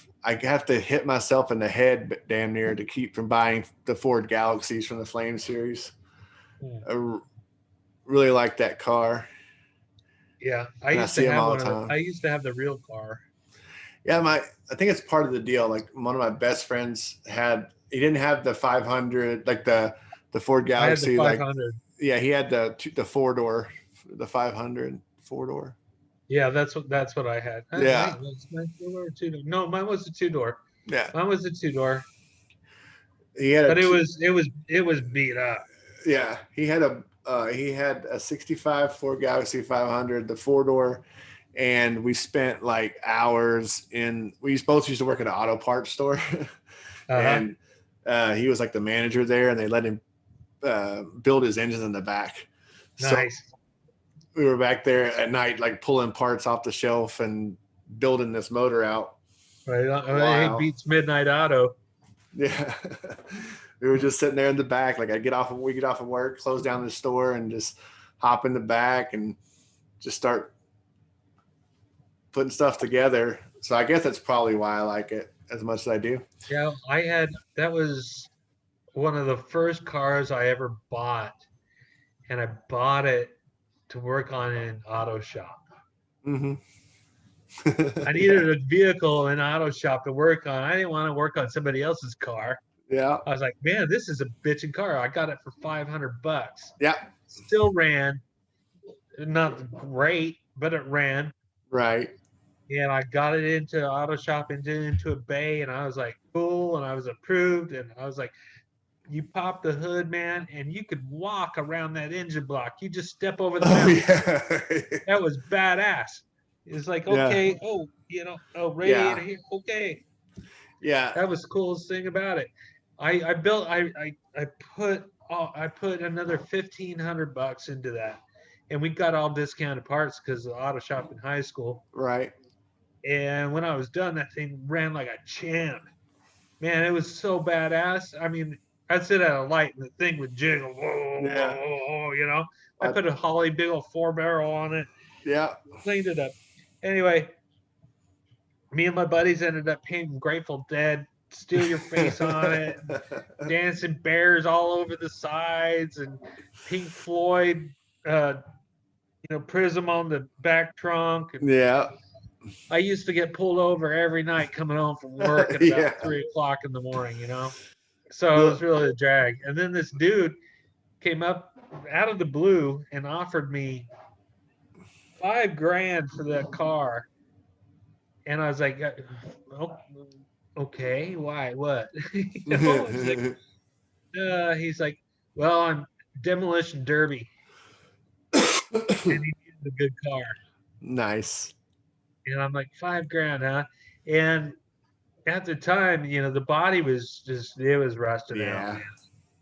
have to hit myself in the head damn near to keep from buying the Ford Galaxies from the Flame series. I really like that car. Yeah, I And I used see to them have all one the of the. time. I used to have the real car. Yeah, I think it's part of the deal. Like one of my best friends he didn't have the 500, like the Ford I had the Galaxy. Like, 500. yeah, he had the 4-door, the 500 4-door. Yeah, that's what I had. Yeah. Wait, was mine 4-door or 2-door? No, mine was a 2-door. Yeah. Mine was a 2-door. He had But it was beat up. Yeah, he had a 65 Ford Galaxy 500, the 4-door, and we spent like hours we both used to work at an auto parts store. And he was like the manager there, and they let him build his engines in the back. Nice. So we were back there at night, like pulling parts off the shelf and building this motor out. Right. Wow. It beats Midnight Auto. Yeah. We were just sitting there in the back. Like we get off of work, close down the store, and just hop in the back and just start putting stuff together. So I guess that's probably why I like it as much as I do. Yeah, that was one of the first cars I ever bought, and I bought it to work on an auto shop. Mm-hmm. I needed a vehicle in an auto shop to work on. I didn't want to work on somebody else's car. Yeah. I was like, man, this is a bitchin' car. I got it for $500. Yeah. Still ran. Not great, but it ran. Right. And I got it into auto shop and into a bay, and I was like, cool, and I was approved, and I was like, you pop the hood, man, and you could walk around that engine block. You just step over the mountain. Yeah. That was badass. It's like, okay, radiator here, okay. Yeah. That was the coolest thing about it. I put another $1,500 into that, and we got all discounted parts because of the auto shop in high school. Right. And when I was done, that thing ran like a champ. Man, it was so badass. I mean, I'd sit at a light and the thing would jiggle. Whoa, Yeah. whoa, you know. I put a Holly big old 4-barrel on it. Yeah. Cleaned it up. Anyway, me and my buddies ended up painting Grateful Dead, Steal Your Face on it, dancing bears all over the sides, and Pink Floyd, Prism on the back trunk. And Yeah. I used to get pulled over every night coming home from work at about 3:00 in the morning, So it was really a drag. And then this dude came up out of the blue and offered me $5,000 for that car. And I was like, oh, okay, why? What? He's like, well, I'm Demolition Derby. And he needed a good car. Nice. And I'm like, $5,000, huh? And at the time, the body was it was rusted out.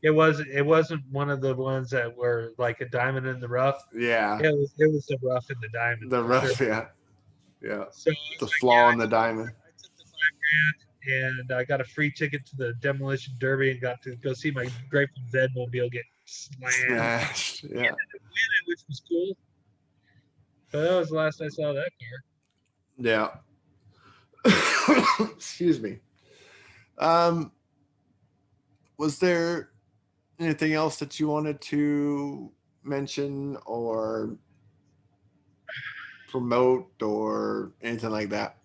It wasn't one of the ones that were like a diamond in the rough. Yeah. It was the rough in the diamond. The rough, sure. yeah. Yeah. So the flaw in the diamond. I took the $5,000 and I got a free ticket to the Demolition Derby and got to go see my Grateful Dead mobile get smashed. Yeah. Which was cool. But that was the last I saw that car. Yeah. Excuse me. Was there anything else that you wanted to mention or promote or anything like that?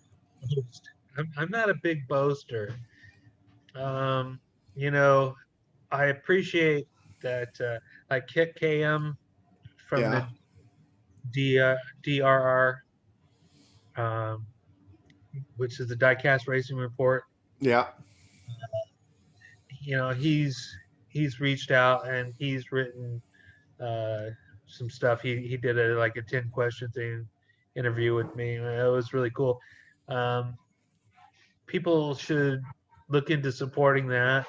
I'm not a big boaster. I appreciate that like Kit KM from the DRR, which is the Diecast Racing Report. Yeah. He's reached out and he's written some stuff. He did a 10-question thing interview with me. It was really cool. People should look into supporting that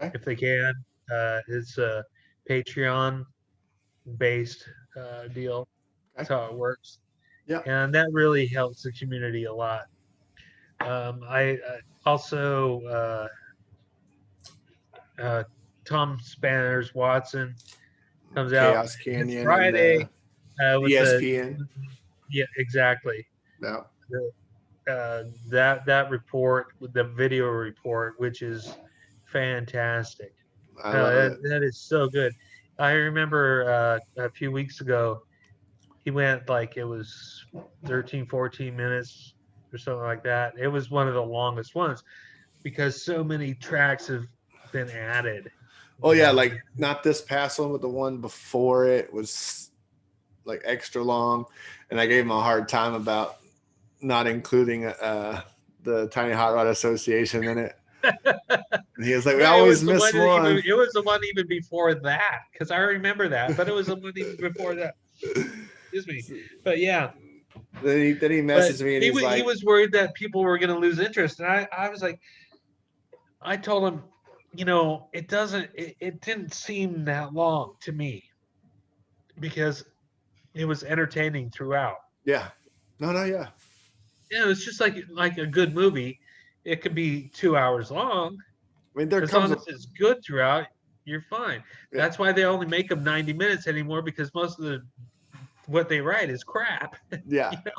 if they can. It's a Patreon based deal. That's how it works. Yeah. And that really helps the community a lot. I also Tom Spanners Watson comes Chaos out Canyon Friday and with ESPN. Yeah, exactly. Yeah. That report, the video report, which is fantastic. I love it. That is so good. I remember a few weeks ago, he went like it was 13, 14 minutes or something like that. It was one of the longest ones because so many tracks have been added. Oh you yeah, know. like not this past one, but the one before it was like extra long, and I gave him a hard time about not including the Tiny Hot Rod Association in it. And he was like, "We No, it always was the miss one even, one." it was the one even before that, because I remember that, but it was the one even before that. Excuse me. But yeah. Then he But messaged me and he he's like, was worried that people were going to lose interest, and I was like, I told him, it didn't seem that long to me because it was entertaining throughout. "Yeah, no, yeah." Yeah, it was just like a good movie. It could be 2 hours long. I mean, there As comes long a as it's good throughout, you're fine. yeah, That's why they only make them 90 minutes anymore, because most of what they write is crap. yeah, you know,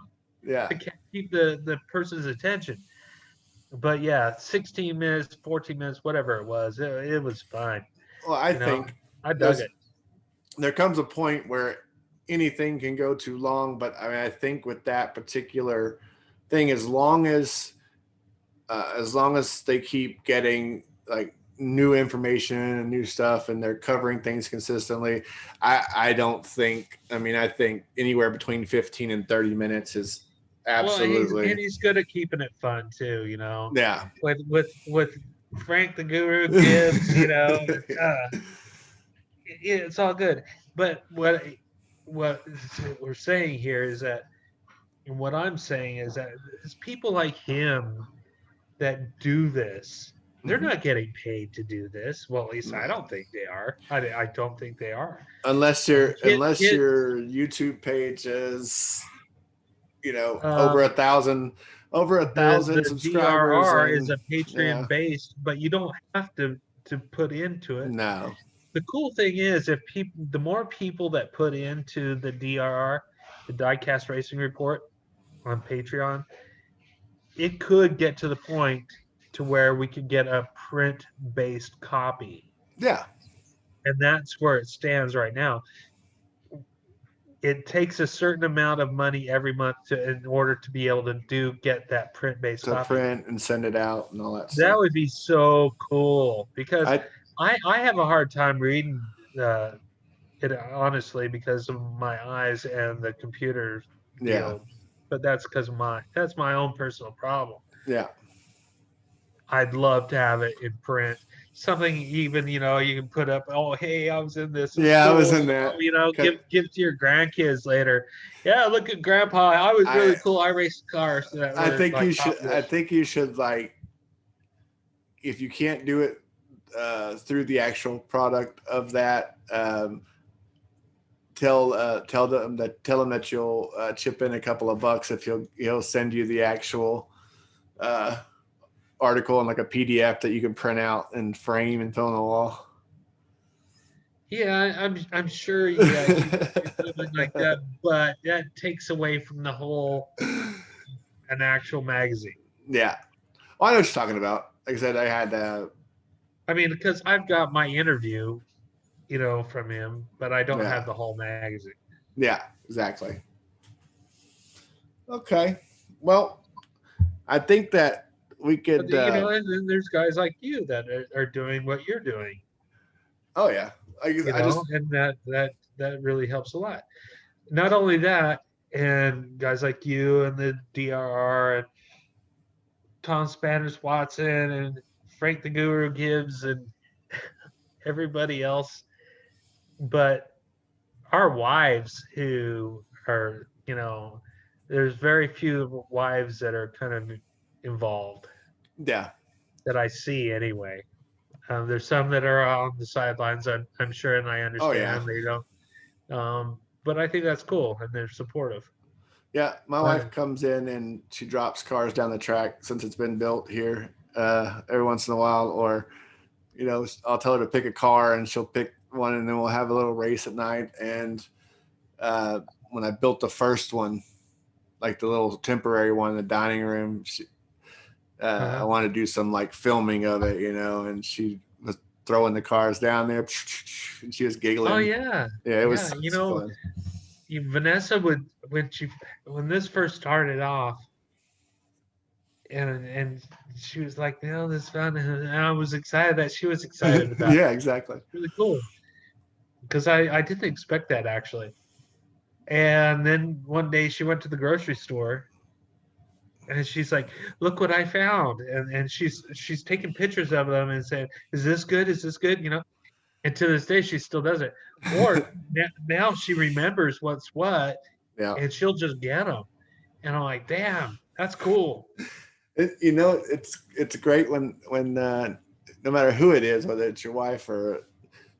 yeah. to keep the person's attention. But yeah, 16 minutes, 14 minutes, whatever it was, it was fine. Well, I You know, think I dug it. there comes a point where anything can go too long, but I mean, I think with that particular thing, as long as they keep getting like new information and new stuff and they're covering things consistently, I don't think, I mean, I think anywhere between 15 and 30 minutes is Well, and absolutely he's good at keeping it fun too. yeah. With Frank the Guru Gibbs, it's all good. But what we're saying here is that, and what I'm saying is that it's people like him that do this. They're Mhm. not getting paid to do this. Well, at least I No. don't think they are. I don't think they are. Unless Kid, kid, your YouTube page is um, over a thousand the subscribers, DRR is and a Patreon yeah, based, but you don't have to put into it. no, The cool thing is, if the more people that put into the DRR, the Diecast Racing Report on Patreon, it could get to the point to where we could get a print based copy, yeah, and that's where it stands right now. It takes a certain amount of money every month in order to be able to get that print based to copy. print and send it out and all that That stuff. would be so cool, because I I have a hard time reading it, honestly, because of my eyes and the computer yeah, deal. But that's because of that's my own personal problem. yeah, I'd love to have it in print. Something even, you can put up, oh hey, I was in this. It was yeah. I was cool. in that. Give to your grandkids later. Yeah, look at grandpa. I was I really cool. I raced cars that I were think like you Hot should. I Wheels. think you should, like, if you can't do it through the actual product of that. Tell them that you'll chip in a couple of bucks if he'll send you the actual uh, article in like a PDF that you can print out and frame and put on the wall. Yeah, I'm sure. Yeah, you could do something like that, but that takes away from the whole an actual magazine. Yeah. Well, I know what you're talking about. Like I said, I had I mean, because I've got my interview, from him, but I don't yeah, have the whole magazine. yeah, exactly. Okay. Well, I think that we But could and then there's guys like you that are doing what you're doing, oh yeah. I just and that really helps a lot. Not only that, and guys like you and the DRR and Tom Spanish Watson and Frank the Guru Gibbs and everybody else, but our wives who are, there's very few wives that are kind of involved yeah. that I see anyway. There's some that are on the sidelines, I'm sure, and I Oh yeah. understand they don't. But I think that's cool, and they're supportive. Yeah, my Uh, wife comes in and she drops cars down the track since it's been built here every once in a while, or I'll tell her to pick a car and she'll pick one, and then we'll have a little race at night. And when I built the first one, like the little temporary one in the dining room. I wanted to do some like filming of it, and she was throwing the cars down there, and she was giggling. Oh yeah, yeah, it was fun. Vanessa when this first started off, and she was like, this is fun, and I was excited that she was excited about yeah, exactly. It's really cool, because I didn't expect that, actually. And then one day she went to the grocery store, and she's like, look what I found, and she's taking pictures of them and saying, is this good, and to this day she still does it. Or now she remembers what's what, Yeah. and she'll just get them, and I'm like, damn, that's cool. It's great when no matter who it is, whether it's your wife or a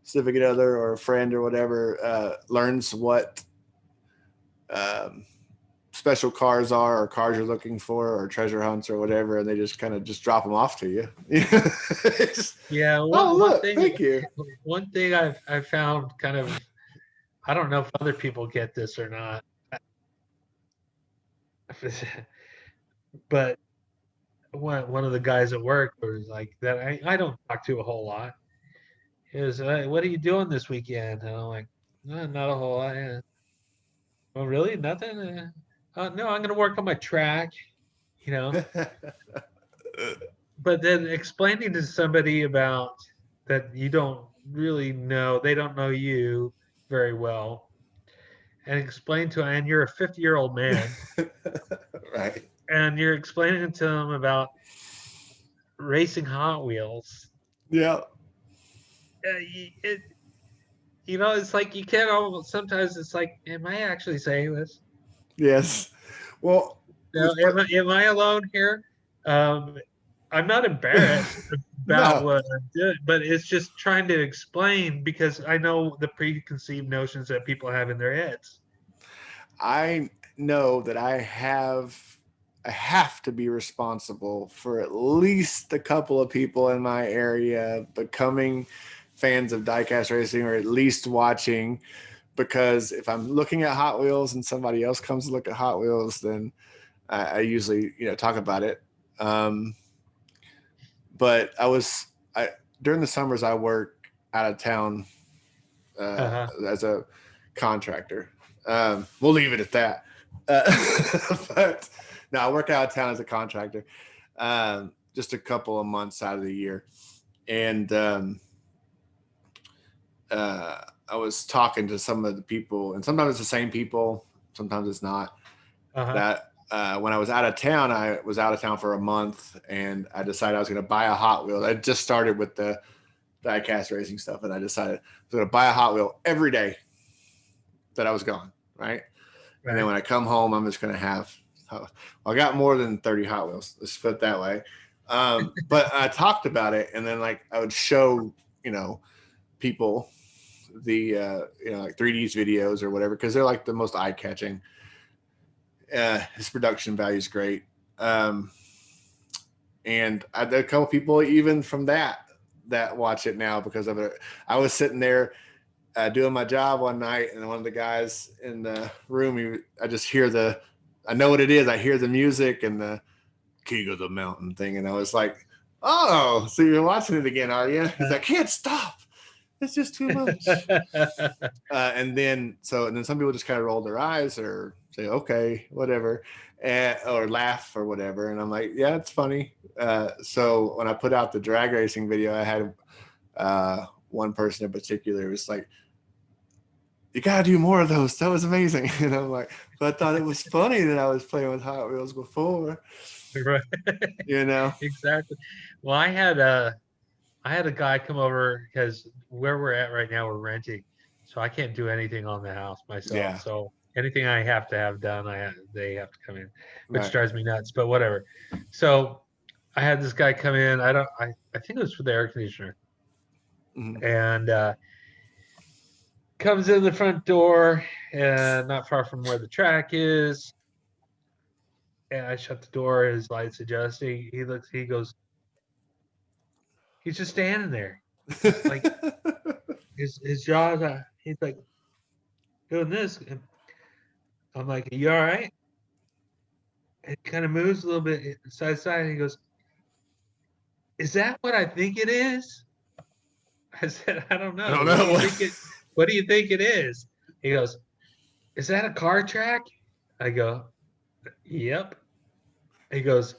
significant other or a friend or whatever, learns what special cars are, or cars you're looking for, or treasure hunts or whatever, and they just kind of just drop them off to you. Yeah. Thank you. One thing I've found kind of, I don't know if other people get this or not, but one of the guys at work was like that I don't talk to a whole lot. Is what are you doing this weekend? And I'm like, not a whole lot. Yeah. Oh, really? Nothing? No, I'm going to work on my track, But then explaining to somebody about that you don't really know, they don't know you very well, and and you're a 50-year-old man, right? And you're explaining to them about racing Hot Wheels. Yeah. It's like you can't almost, sometimes it's like, am I actually saying this? Yes. Well, am I alone here? I'm not embarrassed about what I'm doing, but it's just trying to explain, because I know the preconceived notions that people have in their heads. I know that I have to be responsible for at least a couple of people in my area becoming fans of diecast racing, or at least watching, because if I'm looking at Hot Wheels and somebody else comes to look at Hot Wheels, then I usually talk about it. But during the summers I work out of town as a contractor. We'll leave it at that. But no, I work out of town as a contractor, just a couple of months out of the year. And I was talking to some of the people, and sometimes it's the same people, sometimes it's not. That when I was out of town, I was out of town for a month, and I decided I was going to buy a Hot Wheel. I just started with the diecast racing stuff, and I decided I was going to buy a Hot Wheel every day that I was gone, right? And then when I come home, I'm just going to have, I got more than 30 Hot Wheels. Let's put it that way. But I talked about it, and then like I would show, people the, like 3D's videos or whatever, because they're like the most eye catching. His production value is great. And I had a couple people even from that watch it now because of it. I was sitting there doing my job one night, and one of the guys in the room, I just hear I know what it is. I hear the music and the King of the Mountain thing. And I was like, oh, so you're watching it again, are you? He's like, I can't stop. It's just too much. And then some people just kind of roll their eyes or say, okay, whatever, or laugh or whatever. And I'm like, yeah, it's funny. So when I put out the drag racing video, I had one person in particular was like, you got to do more of those. That was amazing. And I'm like, but I thought it was funny that I was playing with Hot Wheels before. Right. Exactly. Well, I had a guy come over, because where we're at right now, we're renting, so I can't do anything on the house myself. Yeah. So anything I have to have done, they have to come in, which Right. drives me nuts. But whatever. So I had this guy come in. I think it was for the air conditioner, and comes in the front door, and not far from where the track is. And I shut the door. His lights adjust. He looks. He goes. He's just standing there, like his jaws. He's like doing this. And I'm like, "Are you all right?" it kind of moves a little bit side to side. And he goes, "Is that what I think it is?" I said, "I don't I know. don't What do you know. think it? What do you think it is?" He goes, "Is that a car track?" I go, "Yep." He goes,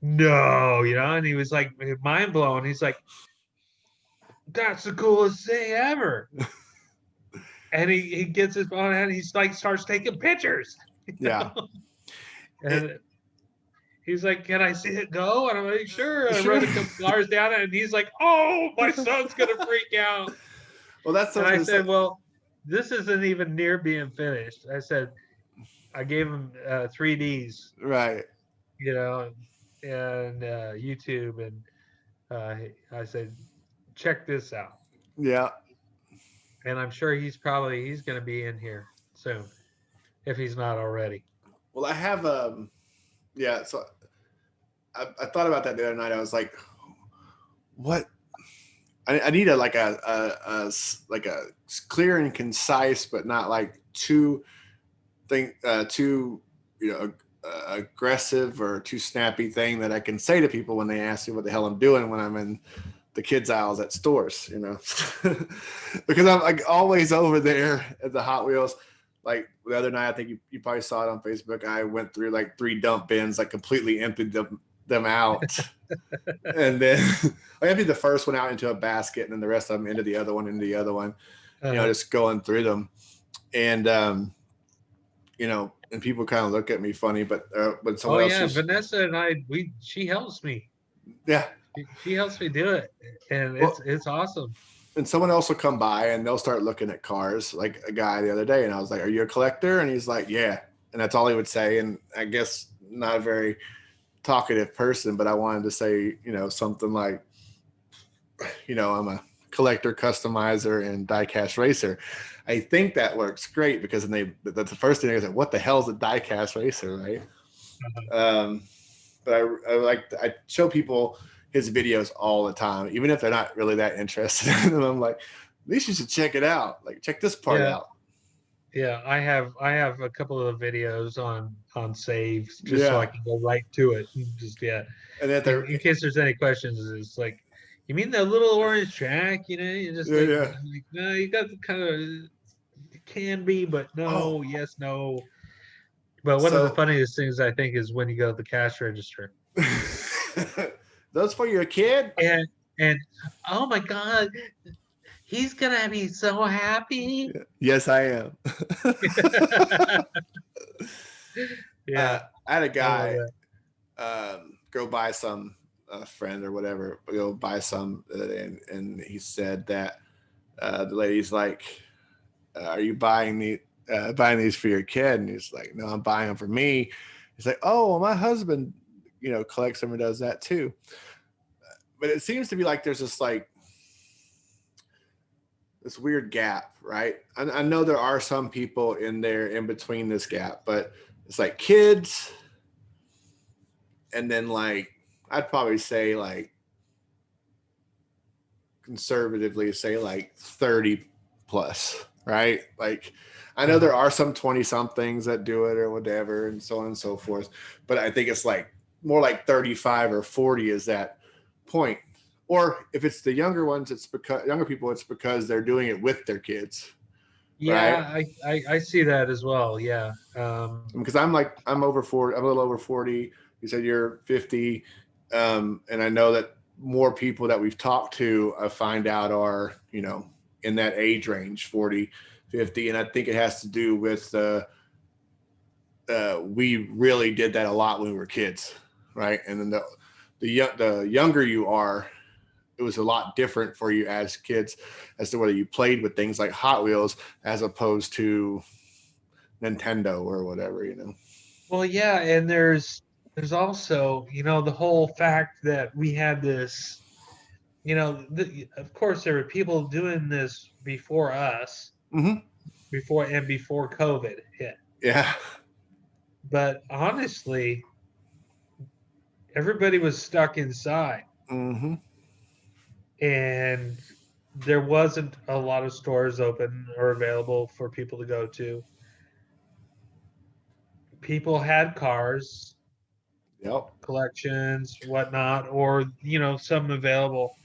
"No," and he was like mind blown. He's like, "That's the coolest thing ever." And he gets his phone out and he's like starts taking pictures. Yeah. And he's like, "Can I see it go?" And I'm like, "Sure." And I wrote a couple cars down and he's like, "Oh, my son's gonna freak out." Well, that's And what I I was gonna said, say. "Well, this isn't even near being finished." I said, I gave him 3Ds, Right. and YouTube, and I said, "Check this out." Yeah. And I'm sure he's going to be in here soon if he's not already. Well, I have yeah. So I thought about that the other night. I was like, what? I need like a clear and concise, but not like too aggressive or too snappy thing that I can say to people when they ask me what the hell I'm doing when I'm in the kids aisles at stores, because I'm like always over there at the Hot Wheels. Like the other night, I think you probably saw it on Facebook. I went through like 3 dump bins, like completely emptied them out. And then I emptied the first one out into a basket and then the rest of them into the other one, just going through them. And, and people kind of look at me funny, but Oh someone else yeah, just, Vanessa and she helps me. yeah. She helps me do it, and Well, it's awesome. and someone else will come by and they'll start looking at cars, like a guy the other day. And I was like, "Are you a collector?" And he's like, "Yeah." And that's all he would say. And I guess not a very talkative person, but I wanted to say, something like, I'm a collector, customizer, and diecast racer. I think that works great because then that's the first thing they say, "What the hell is a diecast racer?" Right? But I show people his videos all the time, even if they're not really that interested in them. I'm like, at least you should check it out. Like, check this part Yeah, out. yeah. I have a couple of videos on saves just so I Yeah. can go right to it. Just yeah. And then In case there's any questions, it's like, you mean that little orange track? You just yeah, like, yeah. I'm like, no, you got the kind of, it can be, but Oh, no, yes, no. But one of the so funniest things I think is when you go to the cash register. those for your kid? And oh my God, he's gonna be so happy. Yes, I am. Yeah, I had a I love guy that. go buy some a friend or whatever, go buy some, and he said that the lady's like, "Are you buying these for your kid?" And he's like, "No, I'm buying them for me." He's like, "Oh, well, my husband, collects them and does that too." But it seems to be like there's this weird gap, right? I know there are some people in there in between this gap, but it's like kids, and then like I'd probably say like conservatively say like 30 plus, right? Like I know Uh-huh. there are some 20 somethings that do it or whatever and so on and so forth, but I think it's like more like 35 or 40 is that point. Or if it's the younger ones, it's because younger people, it's because they're doing it with their kids, right? Yeah, I see that as well. Yeah. Because I'm over 40, I'm a little over 40. You said you're 50. And I know that more people that we've talked to, I find out are, in that age range, 40, 50. And I think it has to do with, we really did that a lot when we were kids. Right. And then the younger you are, it was a lot different for you as kids as to whether you played with things like Hot Wheels as opposed to Nintendo or whatever. Well, yeah, and there's also, the whole fact that we had this, of course there were people doing this before us, Mm-hmm. before COVID hit. Yeah. But honestly, everybody was stuck inside Mm-hmm. and there wasn't a lot of stores open or available for people to go to. People had cars, Yep. collections, whatnot, or some available.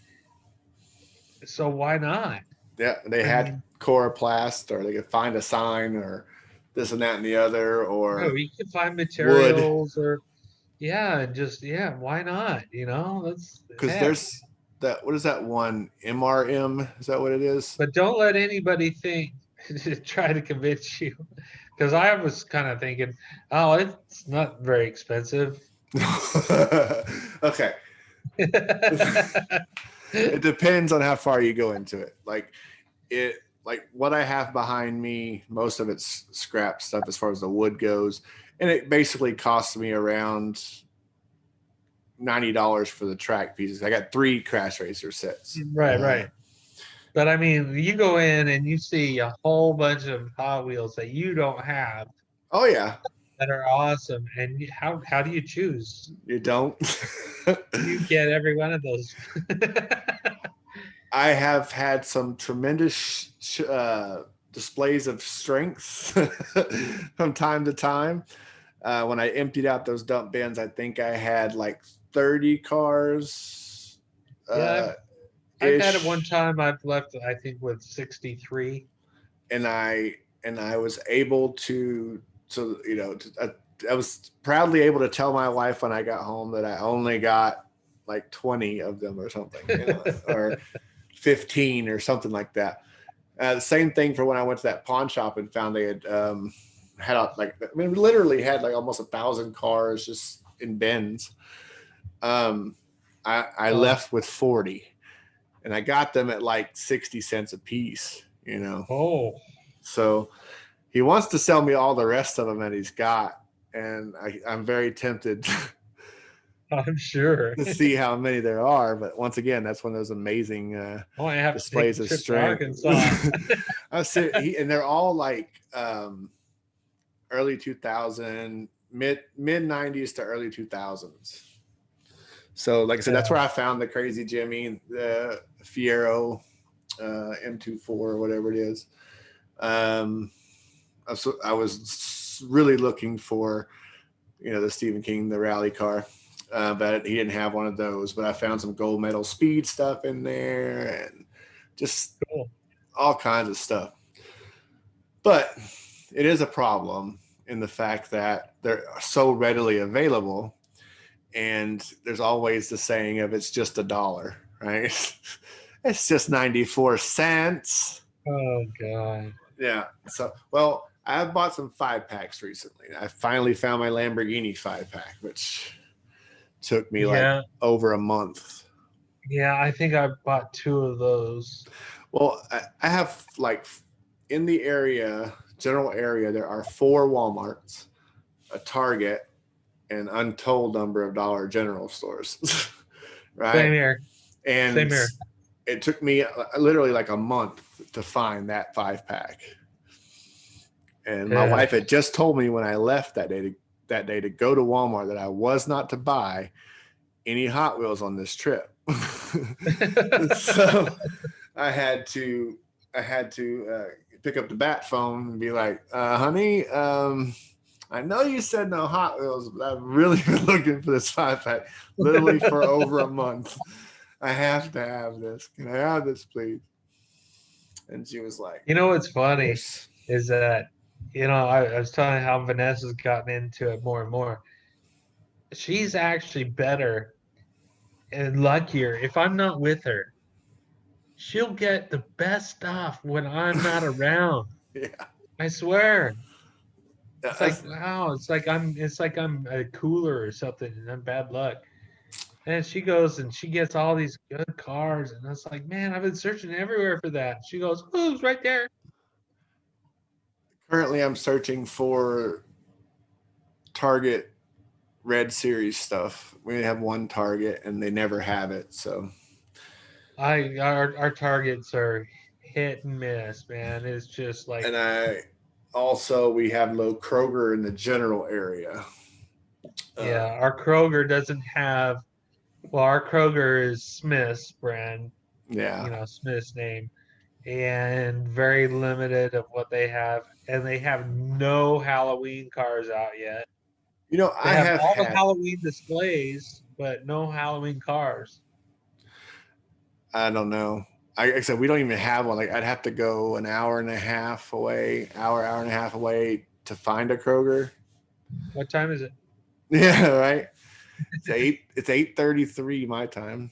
So why not? Yeah, they I had mean, coroplast, or they could find a sign, or this and that and the other, or you can find wood. materials, or and just why not? That's Because heck. there's that. What is that one? MRM? Is that what it is? But don't let anybody think to try to convince you, because I was kind of thinking, oh, it's not very expensive. Okay. It depends on how far you go into it. Like what I have behind me, most of it's scrap stuff as far as the wood goes, and it basically costs me around $90 for the track pieces. I got 3 Crash Racer sets. Right. But I mean, you go in and you see a whole bunch of Hot Wheels that you don't have Oh yeah, that are awesome, and how do you choose? you don't. You get every one of those. I have had some tremendous displays of strength from time to time. When I emptied out those dump bins, I think I had like 30 cars. Yeah, Uh, I've had it ish. one time. I've left, I think, with 63. And I was able to, so I was proudly able to tell my wife when I got home that I only got like 20 of them or something, or 15 or something like that. The same thing for when I went to that pawn shop and found they had literally had like almost 1,000 cars just in bins. I left with 40, and I got them at like 60 cents a piece. Oh, So he wants to sell me all the rest of them that he's got, and I'm very tempted I'm sure. to see how many there are. But once again, that's one of those amazing I have to take displays a of trip to strength. Arkansas. And they're all like early 2000, mid 90s to early 2000s. So, like I said, that's where I found the Crazy Jimmy, the Fiero M24 or whatever it is. I was really looking for, the Stephen King, the rally car, but he didn't have one of those. But I found some gold medal speed stuff in there, and just Cool. all kinds of stuff. But it is a problem in the fact that they're so readily available, and there's always the saying of it's just $1, right? It's just 94 cents. Oh God. Yeah. So, well, I've bought some 5-packs recently. I finally found my Lamborghini 5-pack, which took me like over a month. Yeah, I think I bought 2 of those. Well, I have like in the general area, there are 4 Walmarts, a Target, an untold number of Dollar General stores. Right. Same here. And Same here. it took me literally like a month to find that 5-pack. And my wife had just told me when I left that day to go to Walmart that I was not to buy any Hot Wheels on this trip. So I had to pick up the bat phone and be like, honey, I know you said no Hot Wheels, but I've really been looking for this 5-pack literally for over a month. I have to have this. Can I have this, please? And she was like, What's funny is that, I was telling you how Vanessa's gotten into it more and more. She's actually better and luckier. If I'm not with her, she'll get the best stuff when I'm not around. Yeah. I swear. It's like, wow, it's like I'm a cooler or something and I'm bad luck. And she goes and she gets all these good cars, and it's like, man, I've been searching everywhere for that. She goes, oh, it's right there. Currently, I'm searching for Target Red Series stuff. We have one Target, and they never have it. So, our targets are hit and miss, man. It's just like, and we have low Kroger in the general area. yeah, our Kroger doesn't have. Well, our Kroger is Smith's brand. Yeah. Smith's name, and very limited of what they have, and they have no Halloween cars out yet. You know, They I have all had. the Halloween displays, but no Halloween cars. I don't know. Like I said, we don't even have one. Like I'd have to go an hour and a half away, hour and a half away to find a Kroger. What time is it? Yeah, right. It's 8:33 my time.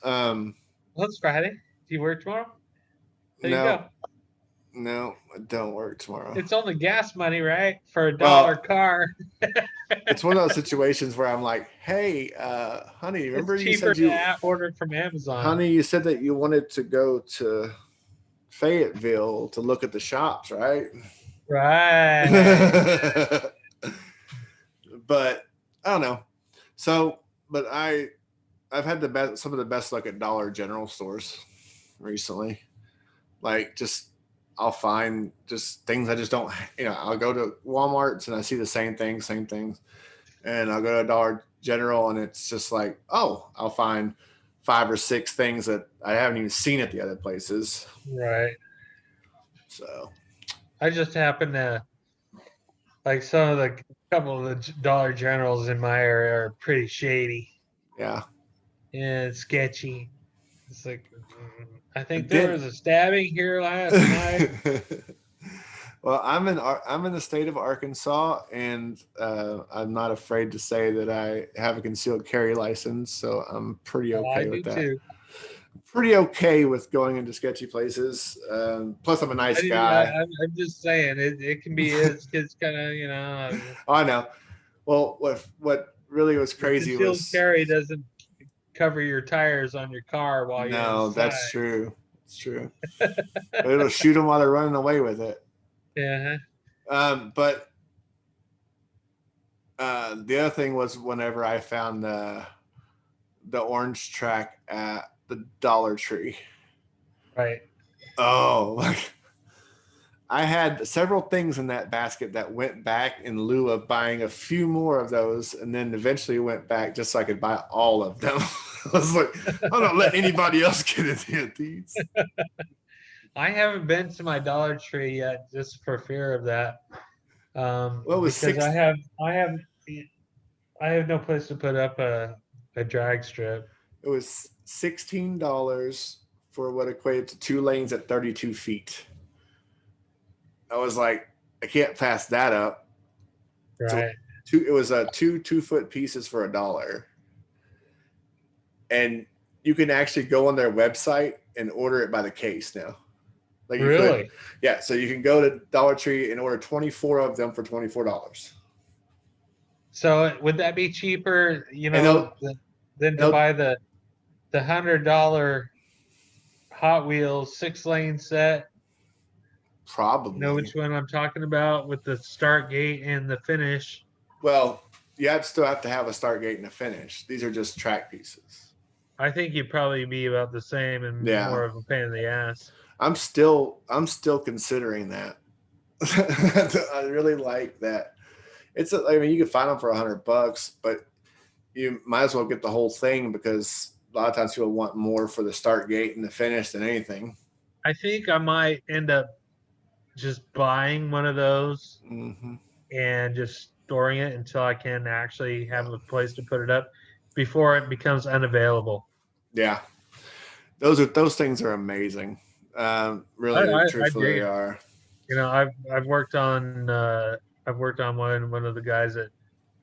Well, it's Friday. Do you work tomorrow? There you No, go. no, I don't work tomorrow. It's only gas money, right? For $1 Well, car. It's one of those situations where I'm like, hey, honey, remember It's you cheaper said you, to order from Amazon. honey, you said that you wanted to go to Fayetteville to look at the shops, right? Right. But I don't know. So, but I've had some of the best luck at Dollar General stores recently. Like just I'll find just things I just don't, I'll go to Walmart's and I see the same things, and I'll go to Dollar General and it's just like, oh, I'll find 5 or 6 things that I haven't even seen at the other places. Right. So I just happen to like some of the couple of the Dollar Generals in my area are pretty shady yeah. and sketchy. It's like I think there was a stabbing here last night. Well, I'm in the state of Arkansas, and I'm not afraid to say that I have a concealed carry license, so I'm pretty okay with that. Too. Pretty okay with going into sketchy places. Plus, I'm a nice guy. I'm just saying it can be it's kind of Oh, I know. Well, what really was crazy concealed was carry doesn't cover your tires on your car while you're inside. No, that's true. It's true. But it'll shoot them while they're running away with it. Yeah. But the other thing was whenever I found the orange track at the Dollar Tree. Right. Oh, like I had several things in that basket that went back in lieu of buying a few more of those, and then eventually went back just so I could buy all of them. I was like, I'm not letting anybody else get into these. I haven't been to my Dollar Tree yet, just for fear of that. Well, it was because I have no place to put up a drag strip. It was $16 for what equated to 2 lanes at 32 feet. I was like, I can't pass that up. Right. So it was two 2-foot pieces for $1. And you can actually go on their website and order it by the case now. Like you Really? could, yeah. So you can go to Dollar Tree and order 24 of them for $24. So would that be cheaper, than to buy the $100 Hot Wheels 6-lane set? Probably. You know which one I'm talking about with the start gate and the finish? Well, you still have to have a start gate and a finish. These are just track pieces. I think you'd probably be about the same and more of a pain in the ass. I'm still considering that. I really like that. I mean, you can find them for $100, but you might as well get the whole thing because a lot of times people want more for the start gate and the finish than anything. I think I might end up just buying one of those and just storing it until I can actually have a place to put it up before it becomes unavailable. Yeah, those things are amazing. Really, truthfully, they are. I've worked on one of the guys that,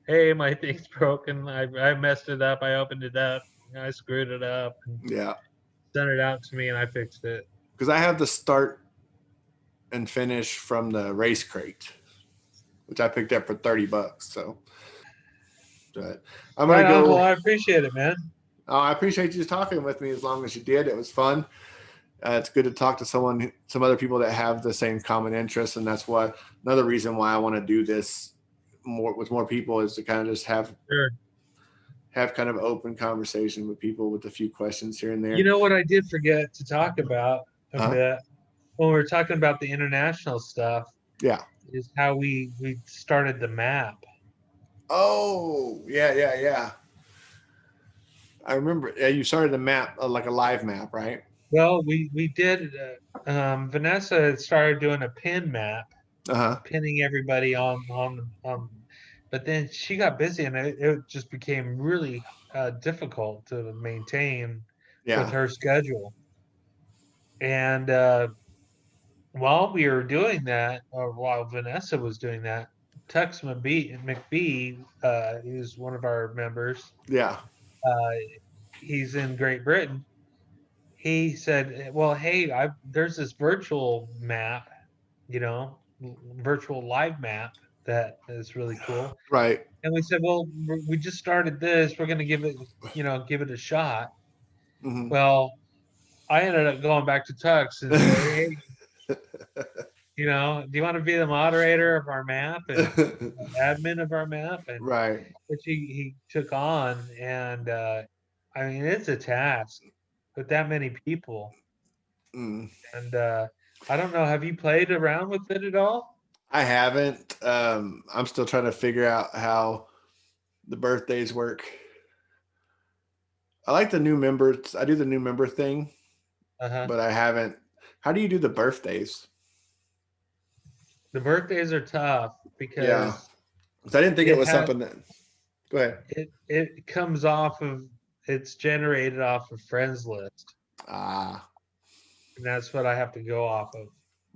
hey, my thing's broken. I messed it up. I opened it up. I screwed it up. Yeah. Sent it out to me and I fixed it. Because I have the start and finish from the race crate, which I picked up for $30. So, but I'm gonna go. Well, I appreciate it, man. Oh, I appreciate you talking with me as long as you did. It was fun. It's good to talk to some other people that have the same common interests, and that's another reason why I want to do this with more people is to kind of just have kind of open conversation with people with a few questions here and there. You know what I did forget to talk about a bit when we were talking about the international stuff? Yeah, is how we started the map. Oh, yeah. I remember. Yeah, you started the map like a live map, right? Well, we did. Vanessa started doing a pin map, pinning everybody on but then she got busy, and it just became really difficult to maintain with her schedule. And while we were doing that, or while Vanessa was doing that, Tux McBee, who's one of our members, Yeah. he's in Great Britain. He said, "Well, hey, there's this virtual map, virtual live map that is really cool." Right. And we said, "Well, we just started this. We're going to give it a shot." Mm-hmm. Well, I ended up going back to Tux and say, "Hey, do you want to be the moderator of our map and admin of our map?" And Right. which he took on, and I mean, it's a task with that many people. Mm. And I don't know, have you played around with it at all? I haven't. I'm still trying to figure out how the birthdays work. I like the new members. I do the new member thing, Uh-huh. but I haven't. How do you do the birthdays? The birthdays are tough Yeah. because 'Cause I didn't think it it was has something that. Go ahead. it comes off of it's generated off of friends list, Ah, and that's what I have to go off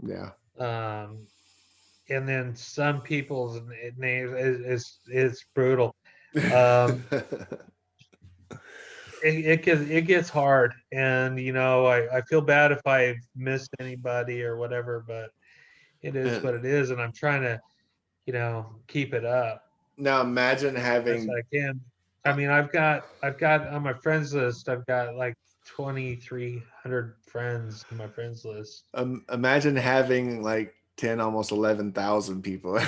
yeah. of. And then some people's names is brutal. Um, it gets hard, and I feel bad if I've missed anybody or whatever, but it is And what it is, and I'm trying to keep it up now imagine best having. I can. I mean, I've got on my friends list, I've got like 2,300 friends in my friends list. Imagine having like 10, almost 11,000 people.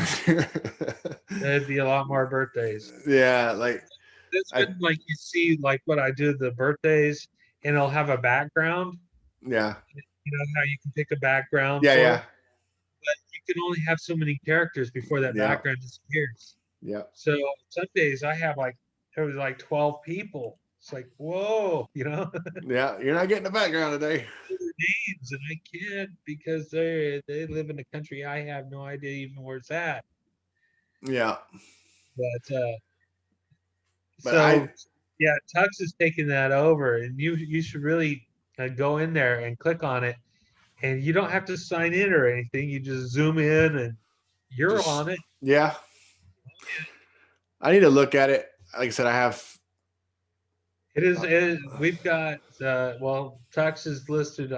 There'd be a lot more birthdays. Yeah, like It's I. good, like you see, like what I do the birthdays, and it'll have a background. Yeah, You know how you can pick a background yeah, for it, yeah, but you can only have so many characters before that yeah, background disappears. yeah, So some days I have like there was like 12 people. It's like, whoa, yeah. You're not getting the background today. their names, and I can't because they live in a country I have no idea even where it's at. Yeah, But but I. so yeah, Tux is taking that over, and you should really go in there and click on it, and you don't have to sign in or anything. You just zoom in, and you're Just on it. yeah. I need to look at it. Like I said, I have. We've got well, Tux is listed.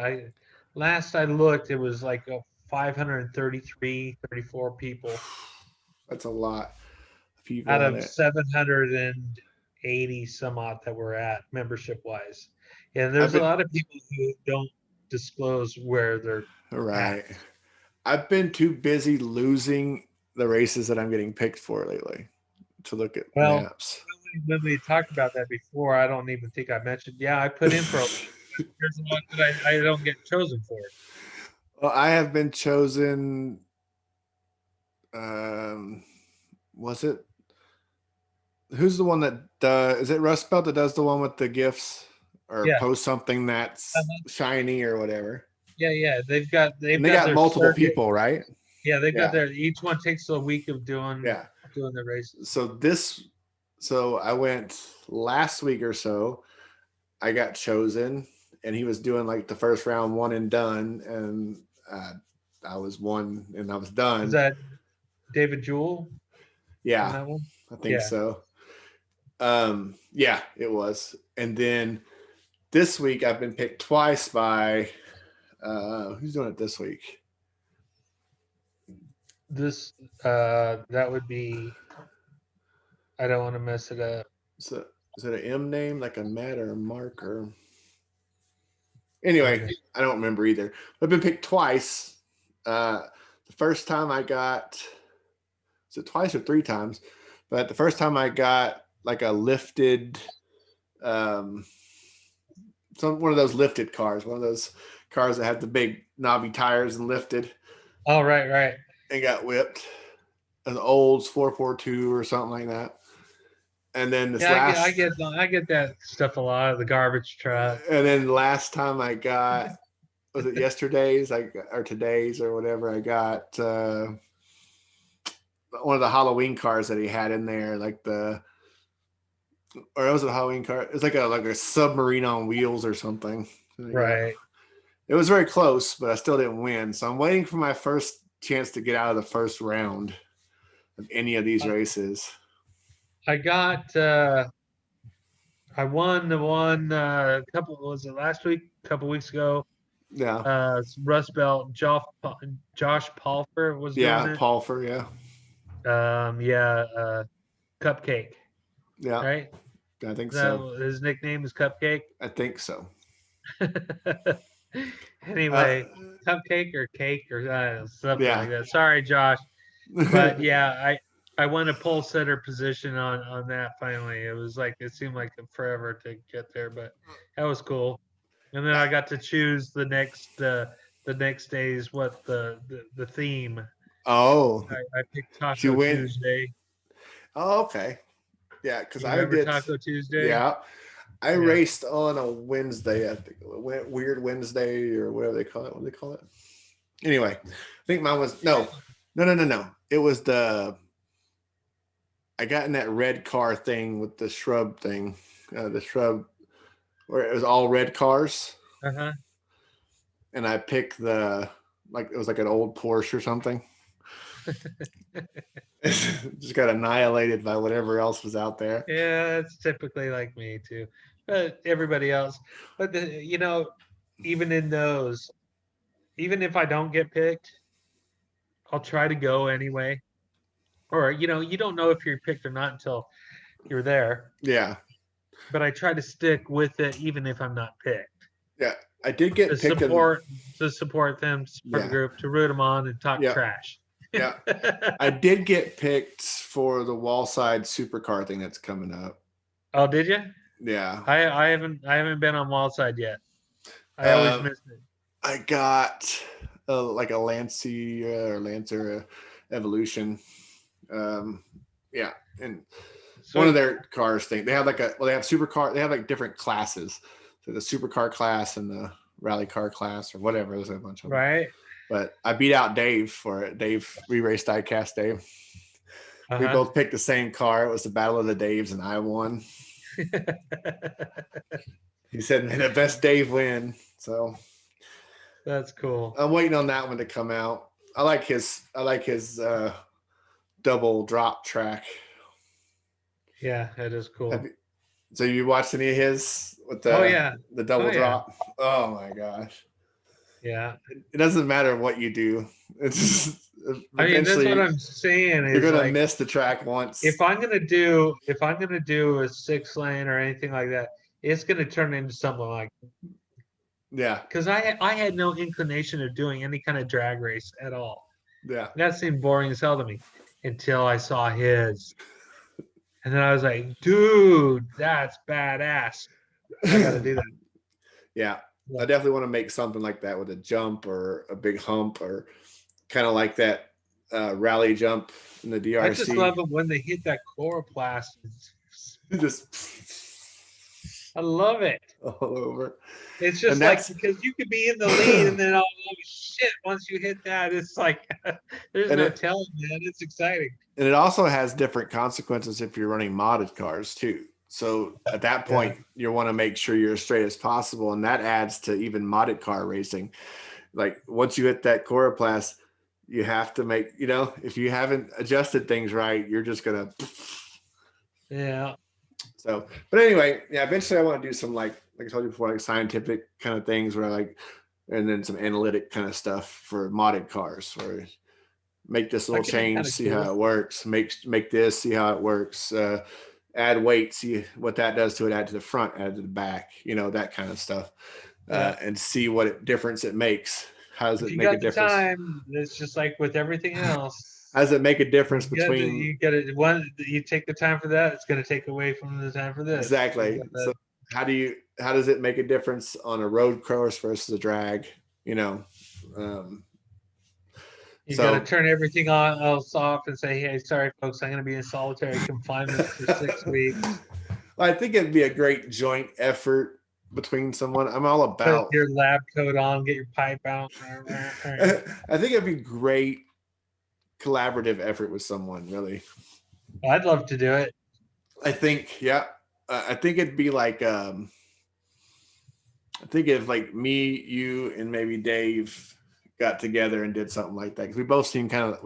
Last I looked, it was like 533, 34 people That's a lot of people out on of it. 780 some odd that we're at membership wise. And I've there's a been lot of people who don't disclose where they're at. right. I've been too busy losing the races that I'm getting picked for lately to look at Well, maps. when we talked about that before, I don't even think I mentioned. Yeah, I put in for a lot. There's a lot that I don't get chosen for. Well, I have been chosen. Was it? Who's the one that does? Is it Rust Belt that does the one with the gifts or Yeah, post something that's shiny or whatever? yeah. They've got And they got their multiple circuit. people, right? Yeah, they've got Yeah, their each one takes a week of doing yeah. the races. So I went last week or so. I got chosen, and he was doing like the first round one and done, and I was one and I was Is done. that David Jewell on Yeah, that one? I think Yeah. so. Yeah, it was. And then this week I've been picked twice by who's doing it this week? This that would be I don't want to mess it up. So is it an M name, like a Matt or a Mark or anyway, Okay. I don't remember either. I've been picked twice. The first time I got is it twice or three times? But the first time I got like a lifted one of those lifted cars, one of those cars that had the big knobby tires and lifted. Oh, right. And got whipped. An Olds 442 or something like that. And then Yeah, I get that stuff a lot. The garbage truck. And then last time I got, was it yesterday's or today's or whatever? I got one of the Halloween cars that he had in there, like or it was a Halloween car. It was like a submarine on wheels or something. Right. It was very close, but I still didn't win. So I'm waiting for my first chance to get out of the first round of any of these races. I got I won the one was it last week? A couple weeks ago. Yeah. Rust Belt. Josh Palfer was doing it. Palfer, yeah. Cupcake. Yeah. Right? I think so. His nickname is Cupcake? I think so. Anyway, Cupcake or Cake or something Yeah. like that. Sorry, Josh. But yeah, I won a pole sitter position on that finally. It seemed like forever to get there, but that was cool. And then I got to choose the next day's what the theme. Oh. I picked Taco Tuesday. Oh, okay. Yeah, because I remember did Taco Tuesday. Yeah, I raced on a Wednesday. I think Weird Wednesday or whatever they call it. What do they call it? Anyway, I think mine was no. It was I got in that red car thing with the shrub thing, the shrub where it was all red cars. Uh-huh. And I picked it was like an old Porsche or something. Just got annihilated by whatever else was out there. Yeah, it's typically like me too, but everybody else. But even in those, even if I don't get picked, I'll try to go anyway. Or you don't know if you're picked or not until you're there. Yeah. But I try to stick with it even if I'm not picked. Yeah, I did get picked to support them, support the group, to root them on and talk trash. Yeah, I did get picked for the Wallside supercar thing that's coming up. Oh, did you? Yeah, I haven't been on Wallside yet. I always miss it. I got like a Lancer Evolution. Yeah, and one of their cars thing. They have they have supercar. They have like different classes. So the supercar class and the rally car class or whatever. There's a bunch of them. Right. But I beat out Dave for it. Dave, we raced Diecast Dave. Uh-huh. We both picked the same car. It was the Battle of the Daves, and I won. He said, "May the best Dave win." So that's cool. I'm waiting on that one to come out. I like his double drop track. Yeah, it is cool. So you watched any of his with the the double drop? Yeah. Oh my gosh. Yeah. It doesn't matter what you do. It's just, that's what I'm saying. You're gonna miss the track once. If I'm gonna do a 6-lane or anything like that, it's gonna turn into something like. Yeah. Because I had no inclination of doing any kind of drag race at all. Yeah. That seemed boring as hell to me until I saw his. And then I was like, dude, that's badass. I got to do that. Yeah. I definitely want to make something like that with a jump or a big hump or kind of like that rally jump in the DRC. I just love it when they hit that chloroplast. I love it. All over. It's just because you could be in the lead and then all shit, once you hit that, it's like there's no telling, man. It's exciting. And it also has different consequences if you're running modded cars too. So at that point, you want to make sure you're as straight as possible. And that adds to even modded car racing. Like once you hit that chloroplast, you have to make, if you haven't adjusted things right, you're just going to. Yeah. So, but anyway, eventually I want to do some like I told you before, like scientific kind of things where and then some analytic kind of stuff for modded cars where make this little change, see how it works, make this, see how it works, add weight, see what that does to it, add to the front, add to the back, that kind of stuff, and see what difference it makes. How does it make a difference? Time, it's just like with everything else. How does it make a difference between? You take the time for that. It's going to take away from the time for this. Exactly. So how does it make a difference on a road course versus a drag? You got to turn everything else off and say, "Hey, sorry, folks, I'm going to be in solitary confinement for 6 weeks." Well, I think it'd be a great joint effort between someone. I'm all about put your lab coat on, get your pipe out. I think it'd be great collaborative effort with someone, really. I'd love to do it. I think, yeah. I think it'd be like, I think if like me, you, and maybe Dave got together and did something like that, because we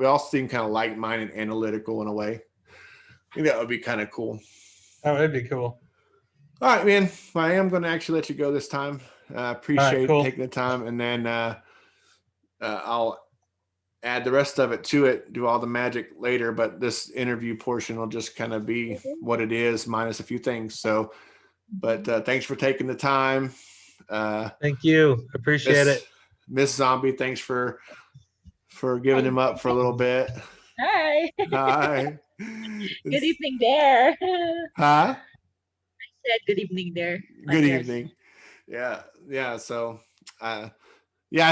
all seem kind of like-minded, analytical in a way. I think that would be kind of cool. Oh, it'd be cool. All right, man. Well, I am going to actually let you go this time. Appreciate cool. taking the time, and then I'll add the rest of it to it, do all the magic later, but this interview portion will just kind of be what it is, minus a few things. So, but thanks for taking the time. Thank you. Appreciate it. Miss Zombie, thanks for giving him up for a little bit. Hi. Hi. Good evening there. Huh? I said good evening there. Good evening. Yeah. So, yeah,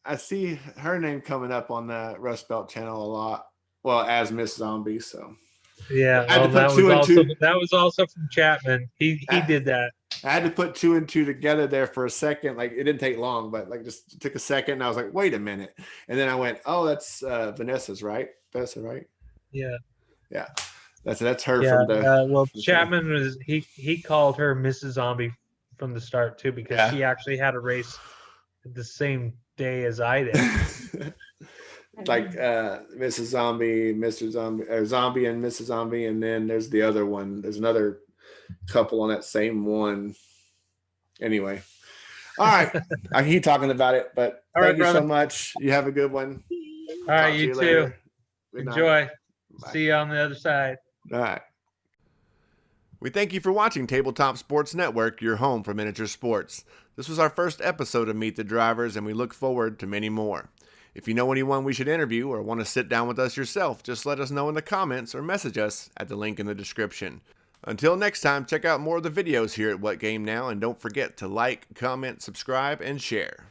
I see her name coming up on the Rust Belt channel a lot. Well, as Miss Zombie. So yeah, I had to put that was also from Chapman. He did that. I had to put 2 and 2 together there for a second. Like, it didn't take long, but like just took a second. And I was like, wait a minute. And then I went, oh, that's Vanessa's, right? Vanessa, right? Yeah. Yeah. That's her Yeah. from the Chapman was he called her Mrs. Zombie from the start too, because she actually had a race the same day as I did. Like Mrs. Zombie, Mr. Zombie, or Zombie and Mrs. Zombie, and then there's the other one. There's another couple on that same one. Anyway, all right. I keep talking about it, but thank you so much. You have a good one. All right, you too. Enjoy. Bye. See you on the other side. All right. We thank you for watching Tabletop Sports Network, your home for miniature sports. This was our first episode of Meet the Drivers, and we look forward to many more. If you know anyone we should interview or want to sit down with us yourself, just let us know in the comments or message us at the link in the description. Until next time, check out more of the videos here at What Game Now, and don't forget to like, comment, subscribe, and share.